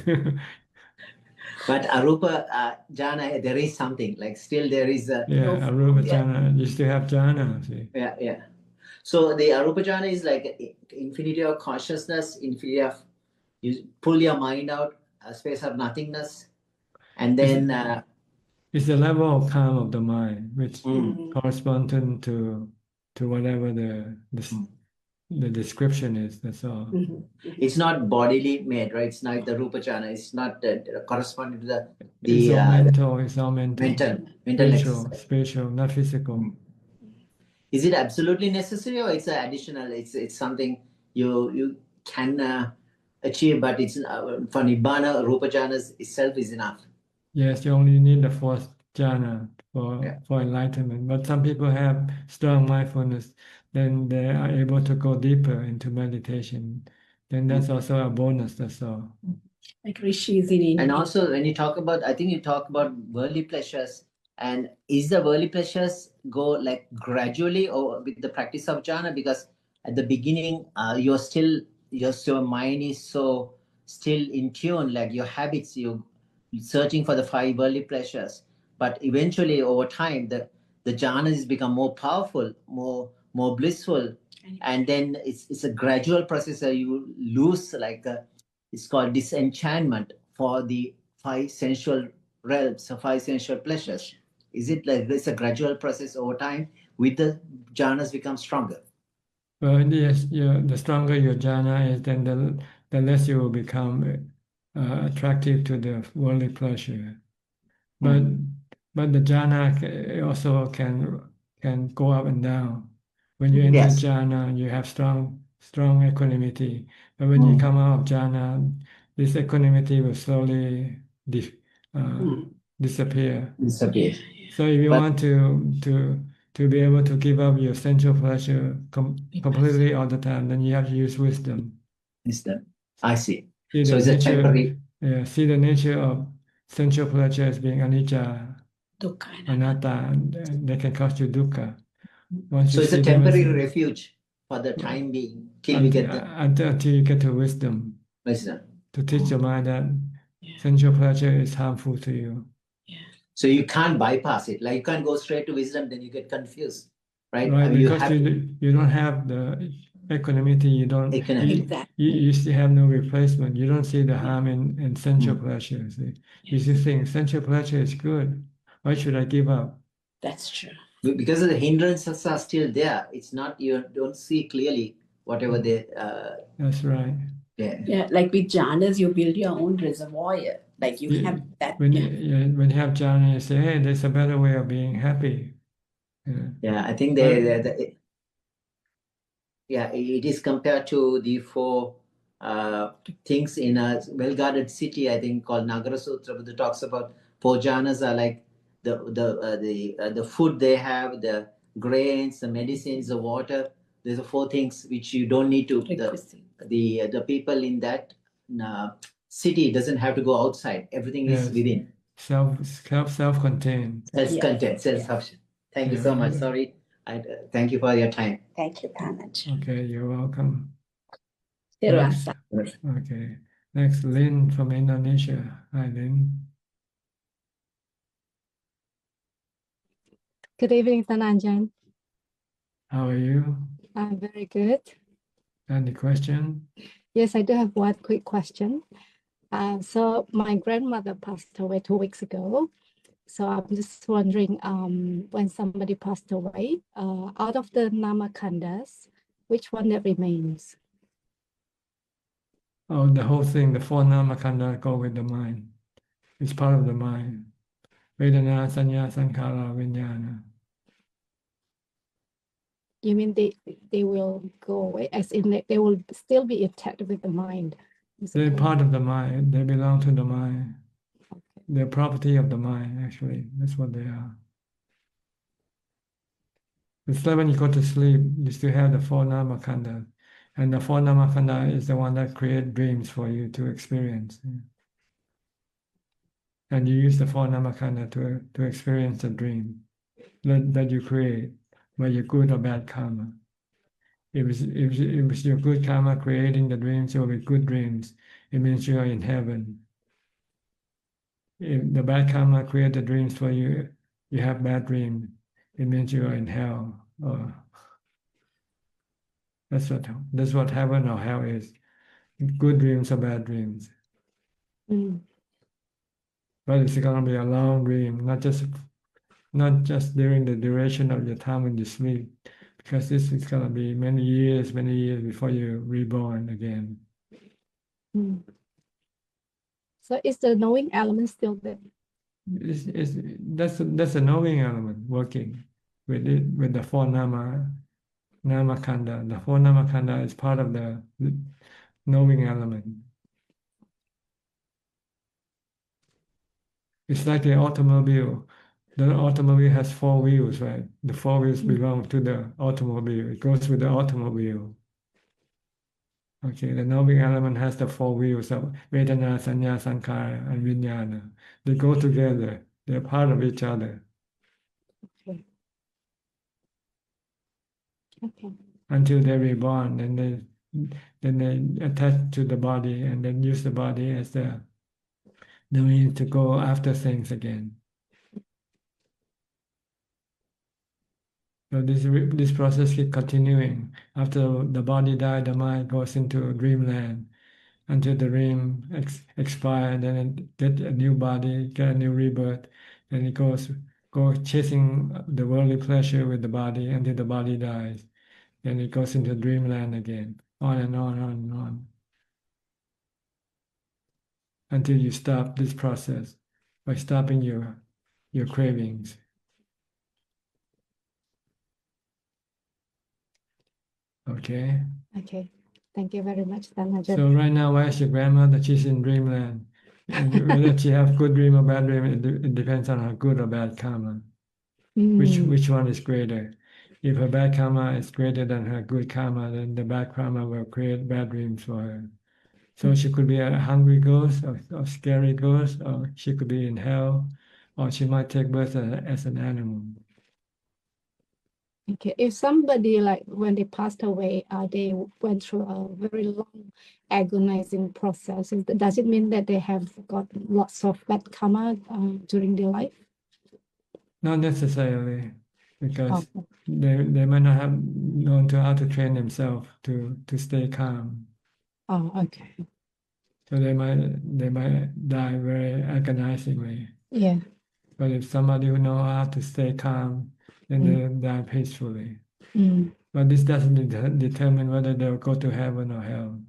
But arupa jhana, there is something, like still there is a
Yeah, arupa jhana. You still have jhana. See.
yeah. So the arupa jhana is like infinity of consciousness, infinity of, you pull your mind out, a space of nothingness, and then
It's the level of calm of the mind, which corresponds to whatever the description is. That's all.
it's not bodily made, right? It's not the rupa jhana. It's not corresponding to
It's all mental. It's all mental.
Mental
Spiritual, not physical.
Is it absolutely necessary, or it's additional? It's something you can achieve, but it's for nibbana, rupa jhana itself is enough.
Yes, you only need the fourth jhana for enlightenment. But some people have strong mindfulness, then they are able to go deeper into meditation. Then that's also a bonus. That's all.
Like rishis in India.
And also, when you talk about, I think you talk about worldly pleasures. And is the worldly pleasures go like gradually or with the practice of jhana? Because at the beginning, your mind is so still in tune, like your habits, you're searching for the 5 worldly pleasures. But eventually, over time, the jhanas become more powerful, more blissful, and then it's a gradual process. You lose it's called disenchantment for the 5 sensual realms, so 5 sensual pleasures. Is it like this a gradual process over time with the jhanas become stronger?
Well, yes, the stronger your jhana is, then the less you will become attractive to the worldly pleasure. But the jhana also can go up and down. When you enter jhana, you have strong equanimity. But when you come out of jhana, this equanimity will slowly disappear. So if you want to be able to give up your sensual pleasure completely all the time, then you have to use wisdom.
Wisdom. I see.
See
So
the
it's a
nature,
temporary.
see the nature of sensual pleasure as being anicca, anatta, and they can cause you dukkha. Once
So
you
it's a
see them
temporary
as-
refuge for the time being till we get the
until you get to wisdom,
wisdom.
to teach your mind that sensual pleasure is harmful to you.
So you can't bypass it. Like you can't go straight to wisdom, then you get confused, right?
Right,
I mean,
because you don't have the equanimity,
Equanimity.
you still have no replacement. You don't see the harm in sensual pleasure. See? You just think sensual pleasure is good. Why should I give up?
That's true.
Because the hindrances are still there. It's not, you don't see clearly whatever they.
That's right.
Yeah, like with jhanas, you build your own reservoir. Like you have that.
When you have jhana, you say, hey, there's a better way of being happy.
Yeah, I think it is compared to the 4 things in a well-guarded city, I think, called Nagara Sutra. Buddha talks about 4 jhanas are like the food they have, the grains, the medicines, the water. There's 4 things which you don't need to. The people in that city doesn't have to go outside. Everything is within.
Self-contained.
Self-contained, self-sufficient. Thank you so much. Sorry. Thank you for your time.
Thank you, Panaj.
Okay, you're welcome.
Next.
Okay. Next, Lynn from Indonesia. Hi, Lynn.
Good evening, Ajahn.
How are you?
I'm very good.
Any question?
Yes, I do have one quick question. So my grandmother passed away 2 weeks ago. So I'm just wondering, when somebody passed away, out of the Namakandas, which one that remains?
Oh, the whole thing, the 4 namakanda go with the mind. It's part of the mind. Vedana, Sanya, Sankhara, Vijnana.
You mean they will go away, as in they will still be attached with the mind?
They're part of the mind. They belong to the mind. They're property of the mind, actually. That's what they are. It's like when you go to sleep, you still have the four namakanda. And the four namakanda is the one that create dreams for you to experience. And you use the four namakanda to experience the dream that you create by your good or bad karma. If it's your good karma creating the dreams, it will be good dreams. It means you are in heaven. If the bad karma create the dreams for you, you have bad dreams. It means you are in hell. Or that's what heaven or hell is. Good dreams or bad dreams. But it's going to be a long dream, not just during the duration of your time when you sleep, because this is going to be many years before you're reborn again.
So is the knowing element still there?
That's a knowing element working with the four namakanda. The four namakanda is part of the knowing element. It's like the automobile. The automobile has four wheels, right? The four wheels belong to the automobile. It goes with the automobile. Okay, the knowing element has the four wheels of Vedana, Sanya, Sankhara, and Vijnana. They go together. They're part of each other.
Okay.
Until they're reborn, then they attach to the body and then use the body as the means to go after things again. So this process keeps continuing. After the body dies, the mind goes into dreamland until the dream expires, then it get a new body, get a new rebirth, and it go chasing the worldly pleasure with the body until the body dies. Then it goes into dreamland again, on and on and on. Until you stop this process by stopping your cravings. Okay.
Okay. Thank you very much, Ajahn.
So right now, where's your grandmother? She's in dreamland. Whether she have good dream or bad dream, it depends on her good or bad karma. Which one is greater? If her bad karma is greater than her good karma, then the bad karma will create bad dreams for her. So she could be a hungry ghost or scary ghost, or she could be in hell, or she might take birth as an animal.
Okay, if somebody like when they passed away, they went through a very long agonizing process, does it mean that they have got lots of bad karma during their life?
Not necessarily, because they might not have known how to train themselves to stay calm.
Oh, okay.
So they might die very agonizingly.
Yeah.
But if somebody who knows how to stay calm, then they'll die peacefully. But this doesn't determine whether they'll go to heaven or hell.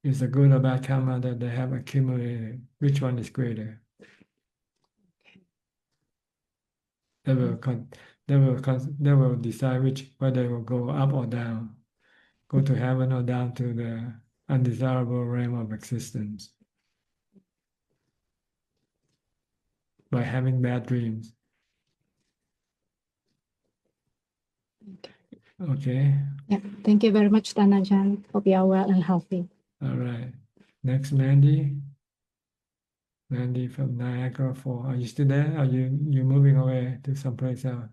It's a good or bad karma that they have accumulated. Which one is greater? They will decide whether they will go up or down, go to heaven or down to the undesirable realm of existence by having bad dreams. Okay.
Yeah. Thank you very much, Ajahn. Hope you are well and healthy.
All right. Next, Mandy. Mandy from Niagara Falls. Are you still there? Are you moving away to someplace else?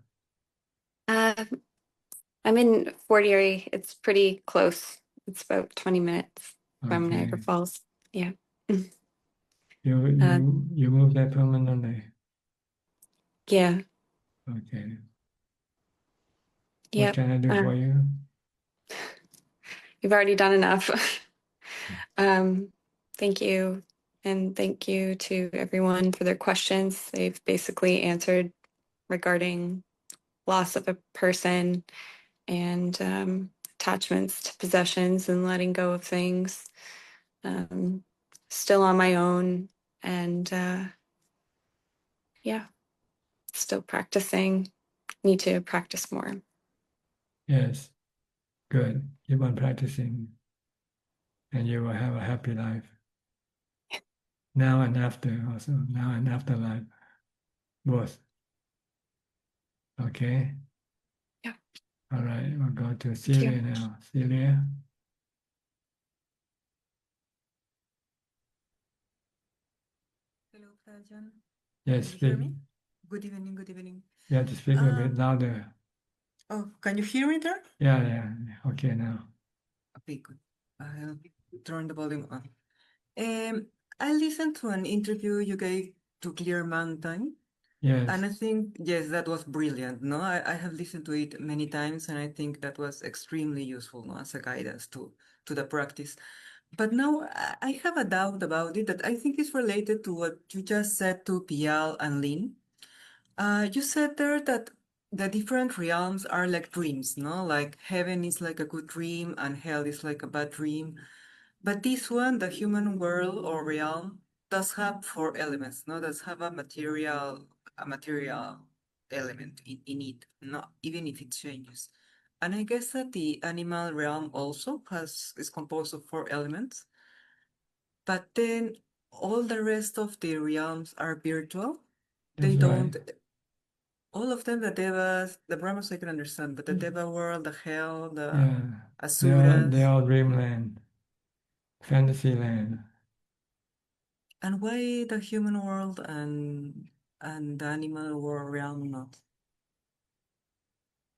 I'm in Fort Erie. It's pretty close. It's about 20 minutes from Niagara Falls. Yeah.
You moved there permanently?
Yeah.
Okay.
Yep.
What can I do for you?
You've already done enough. Thank you. And thank you to everyone for their questions. They've basically answered regarding loss of a person and attachments to possessions and letting go of things. Still on my own and yeah, still practicing. Need to practice more.
Yes. Good. Keep on practicing and you will have a happy life. now and after also, now and after life, both. Okay?
Yeah.
All right, we'll go to Celia now. Celia?
Hello, Ajahn.
Yes,
Can you hear
speak.
me? Good evening, good evening.
You have to speak a bit louder.
Oh, can you hear me there?
Yeah. Okay, now.
Okay, good. I'll turn the volume on. I listened to an interview you gave to Clear Mountain.
Yes.
And I think, yes, that was brilliant. No, I have listened to it many times, and I think that was extremely useful, no, as a guidance to the practice. But now I have a doubt about it that I think is related to what you just said to Pial and Lin. You said there that the different realms are like dreams, no? Like heaven is like a good dream and hell is like a bad dream. But this one, the human world or realm, does have four elements, no? Does have a material element in it, no? Even if it changes. And I guess that the animal realm also is composed of four elements. But then all the rest of the realms are virtual. They
That's
don't
right.
all of them, the devas, the Brahmas I can understand, but the deva world, the hell, the
Yeah.
asuras.
They're all dreamland, fantasy land.
And why the human world and the animal world realm not?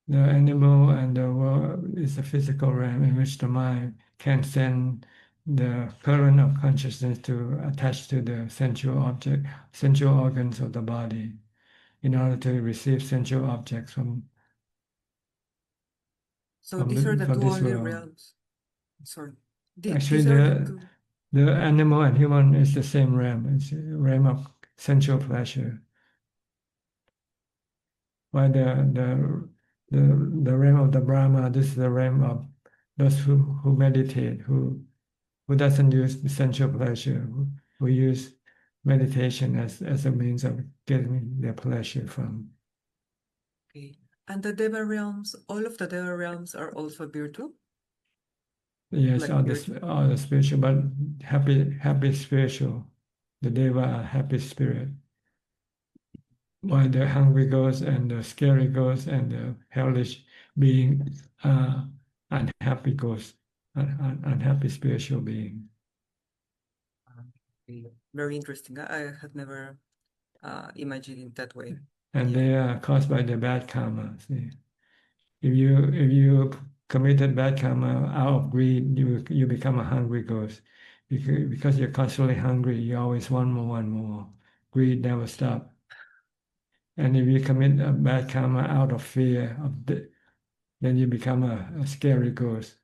The animal and the world is a physical realm in which the mind can send the current of consciousness to attach to the sensual object, sensual organs of the body, in order to receive sensual objects from
So these are the two
this
only
world.
realms. Sorry.
Actually,
These are the two.
the animal and human is the same realm. It's a realm of sensual pleasure. While the realm of the Brahma, this is the realm of those who meditate, who doesn't use sensual pleasure, who use meditation as a means of getting their pleasure from.
Okay. And the deva realms, all of the deva realms are also virtual?
Yes,
Like
all the spiritual, but happy spiritual. The deva are happy spirit. While the hungry ghost and the scary ghost and the hellish being are unhappy ghosts, unhappy spiritual being.
Very interesting. I had never imagined it that way.
And they are caused by the bad karma. See, if you committed bad karma out of greed, you become a hungry ghost. Because you're constantly hungry, you always want more. Greed never stops. And if you commit a bad karma out of fear, then you become a scary ghost,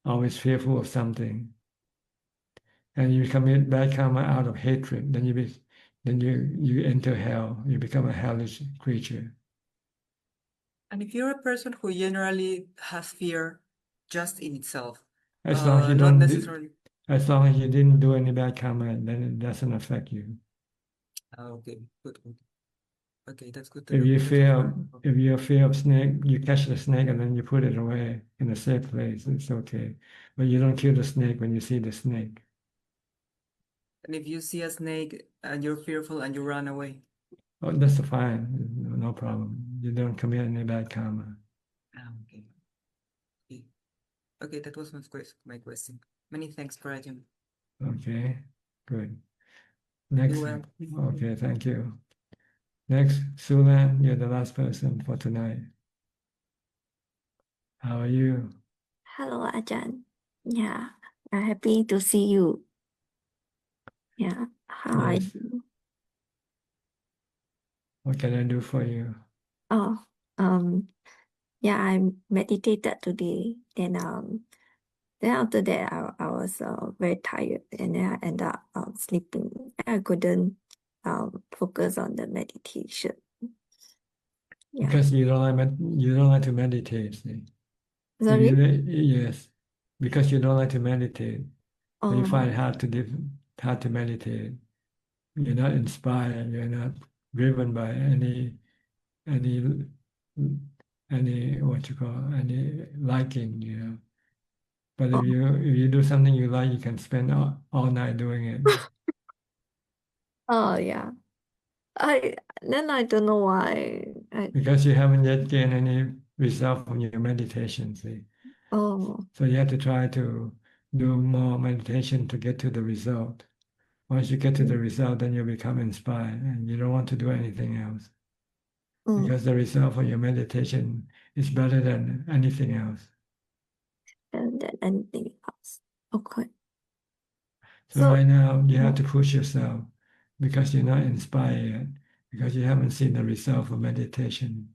always fearful of something. And you commit bad karma out of hatred, then you enter hell. You become a hellish creature.
And if you're a person who generally has fear just in itself,
As long as you
not
don't,
necessarily.
as long as you didn't do any bad karma, then it doesn't affect you.
Okay, good. Okay, that's good to
If
know.
you fear of snake, you catch the snake and then you put it away in a safe place. It's okay, but you don't kill the snake when you see the snake.
And if you see a snake and you're fearful and you run away.
Oh, that's fine. No problem. You don't commit any bad karma.
Okay. Okay, that was my question. Many thanks, Ajahn.
Okay, good. Next.
You're welcome.
Okay, thank you. Next, Sulan, you're the last person for tonight. How are you?
Hello, Ajahn. Yeah, I'm happy to see you. Yeah, how are
Yes.
you?
What can I do for you?
Oh, yeah, I meditated today. Then after that, I was very tired, and then I ended up sleeping. I couldn't focus on the meditation. Yeah.
Because you don't like to meditate. See?
Sorry?
Yes, because you don't like to meditate. So you find it
Oh,
hard to meditate. You're not inspired. You're not driven by any what you call any liking. But if you do something you like, you can spend all night doing it.
Oh yeah. I don't know why.
Because you haven't yet gained any result from your meditation, see.
Oh.
So you have to try to do more meditation to get to the result. Once you get to the result, then you become inspired and you don't want to do anything else. Because the result for your meditation is better than anything else.
And then anything else. Okay.
So right now you have to push yourself because you're not inspired yet, because you haven't seen the result of meditation.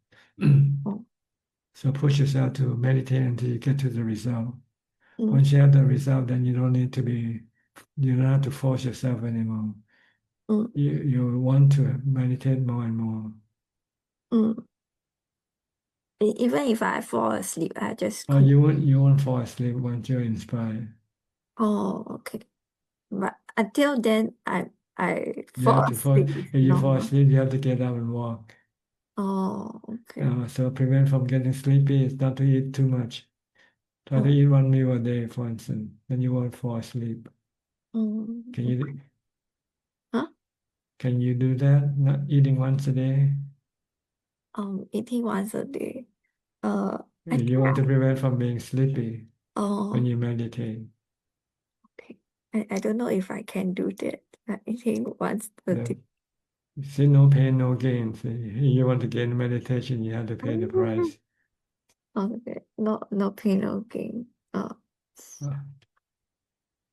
So push yourself to meditate until you get to the result. Once you have the result, then you don't have to force yourself anymore. You want to meditate more and more.
Even if I fall asleep, I just
Oh, you won't fall asleep once you're inspired.
Oh, okay. But until then, I
You
fall
have to fall,
asleep.
if you fall asleep, you have to get up and walk.
Oh, okay.
So prevent from getting sleepy is not to eat too much. Try to eat one meal a day, for instance, then you won't fall asleep. Can you?
Huh?
Can you do that? Not eating once a day?
Eating once a day.
You want to prevent from being sleepy when you meditate.
I don't know if I can do that. Eating once a day.
See, no pain, no gain. See, you want to gain meditation, you have to pay the price.
Okay. No pain, no gain.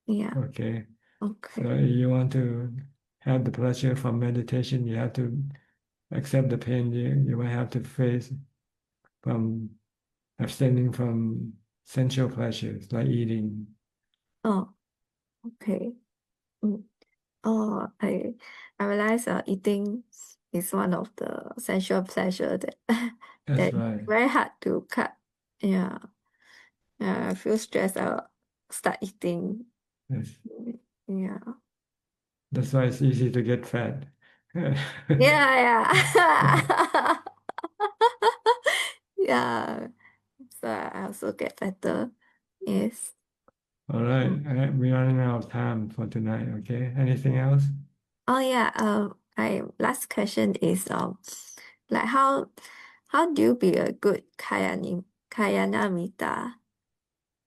Yeah.
Okay.
Okay.
So you want to have the pleasure from meditation, you have to accept the pain you might have to face from abstaining from sensual pleasures like eating.
Oh, okay. Oh, I realize eating is one of the sensual pleasure that
That's
that
right.
very hard to cut. Yeah. I feel stressed. I'll start eating.
Yes.
Yeah.
That's why it's easy to get fat.
Yeah. Yeah. So I also get better. Yes.
All right. We're running out of time for tonight. Okay. Anything else?
Oh yeah. My last question is like how do you be a good Kayanamita?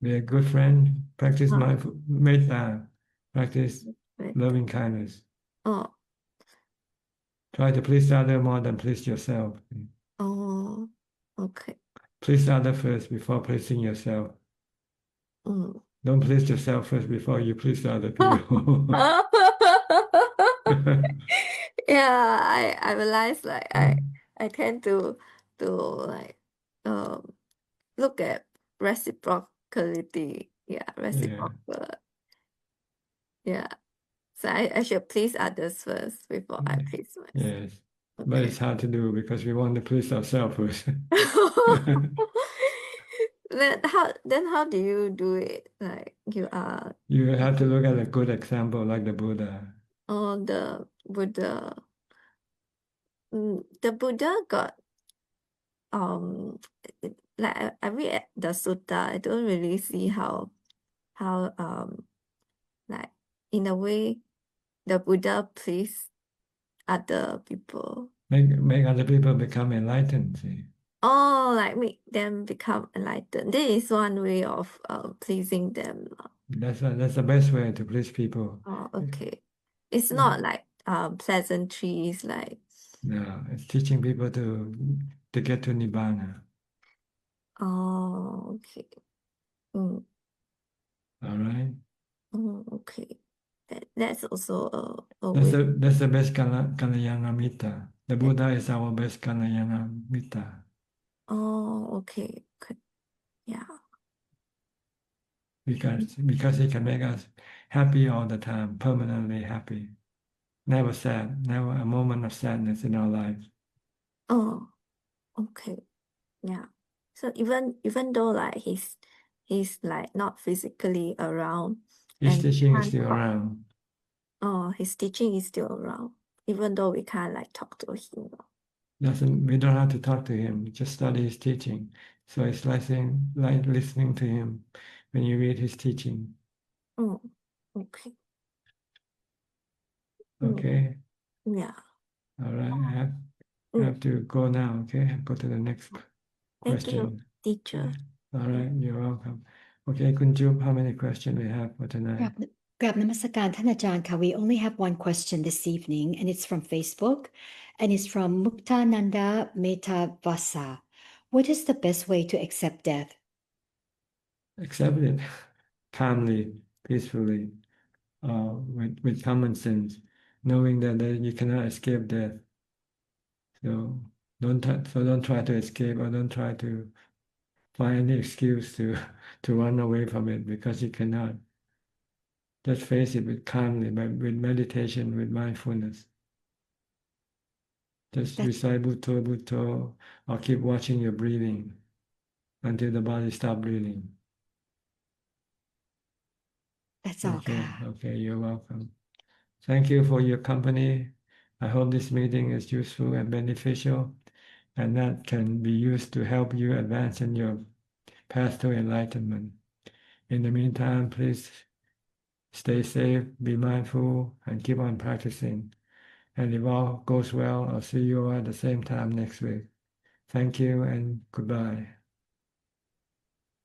Be a good friend. Practice mindful metta. Practice loving kindness.
Oh.
Try to please others more than please yourself.
Oh. Okay.
Please others first before pleasing yourself. Don't please yourself first before you please other people.
Yeah, I realize like I tend to like look at reciprocality. Yeah, reciprocal. Yeah. So I should please others first before I please myself.
Yes. But it's hard to do because we want to please ourselves first.
Then how do you do it? Like you are
You have to look at a good example like the Buddha.
the Buddha. The Buddha got like I read the sutta, I don't really see how like in a way the Buddha please other people.
Make other people become enlightened. See?
Oh, like make them become enlightened. This is one way of pleasing them.
That's the best way to please people.
Oh, okay. It's not like pleasantries like.
No, it's teaching people to get to Nibbana.
Oh, okay.
All right.
Okay. That's also a
That's
way.
that's the best Kalyana. The Buddha is our best Kalyana.
Oh, okay. Yeah.
Because he can make us happy all the time, permanently happy. Never sad, never a moment of sadness in our lives.
Oh, okay. Yeah. So even though like he's like not physically around,
His
and
teaching is
can't
still
talk.
around.
Oh, his teaching is still around, even though we can't like talk to him.
We don't have to talk to him, just study his teaching. So it's like listening to him. when you read his teaching.
Oh, okay.
Okay.
Yeah.
All right. I have to go now. Okay. Go to the next
Thank you,
question.
teacher.
All right. You're welcome. Okay, Kunjup, how many questions we have for tonight?
กราบนมัสการท่านอาจารย์ค่ะ We only have one question this evening and it's from Facebook and it's from Muktananda Metavasa. What is the best way to accept death?
Accept it calmly, peacefully, with common sense, knowing that you cannot escape death. So don't try to escape or don't try to find any excuse to run away from it because you cannot. Just face it with calmly, with meditation, with mindfulness. Just recite Bhutto, Bhutto, or keep watching your breathing until the body stops breathing.
That's all.
Okay, you're welcome. Thank you for your company. I hope this meeting is useful and beneficial, and that can be used to help you advance in your path to enlightenment. In the meantime, please stay safe, be mindful, and keep on practicing. And if all goes well, I'll see you all at the same time next week. Thank you and goodbye.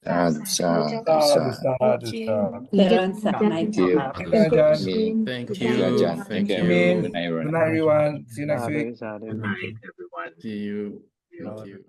Sadhu, sadhu, sadhu. Thank you.
Thank
Thank you,
you.
Ajahn.
Thank
Thank you,
you.
everyone. Good night, everyone.
Good night, everyone. See you next
Sadhu,
week.
sadhu.
Good night, everyone.
See you. Thank you.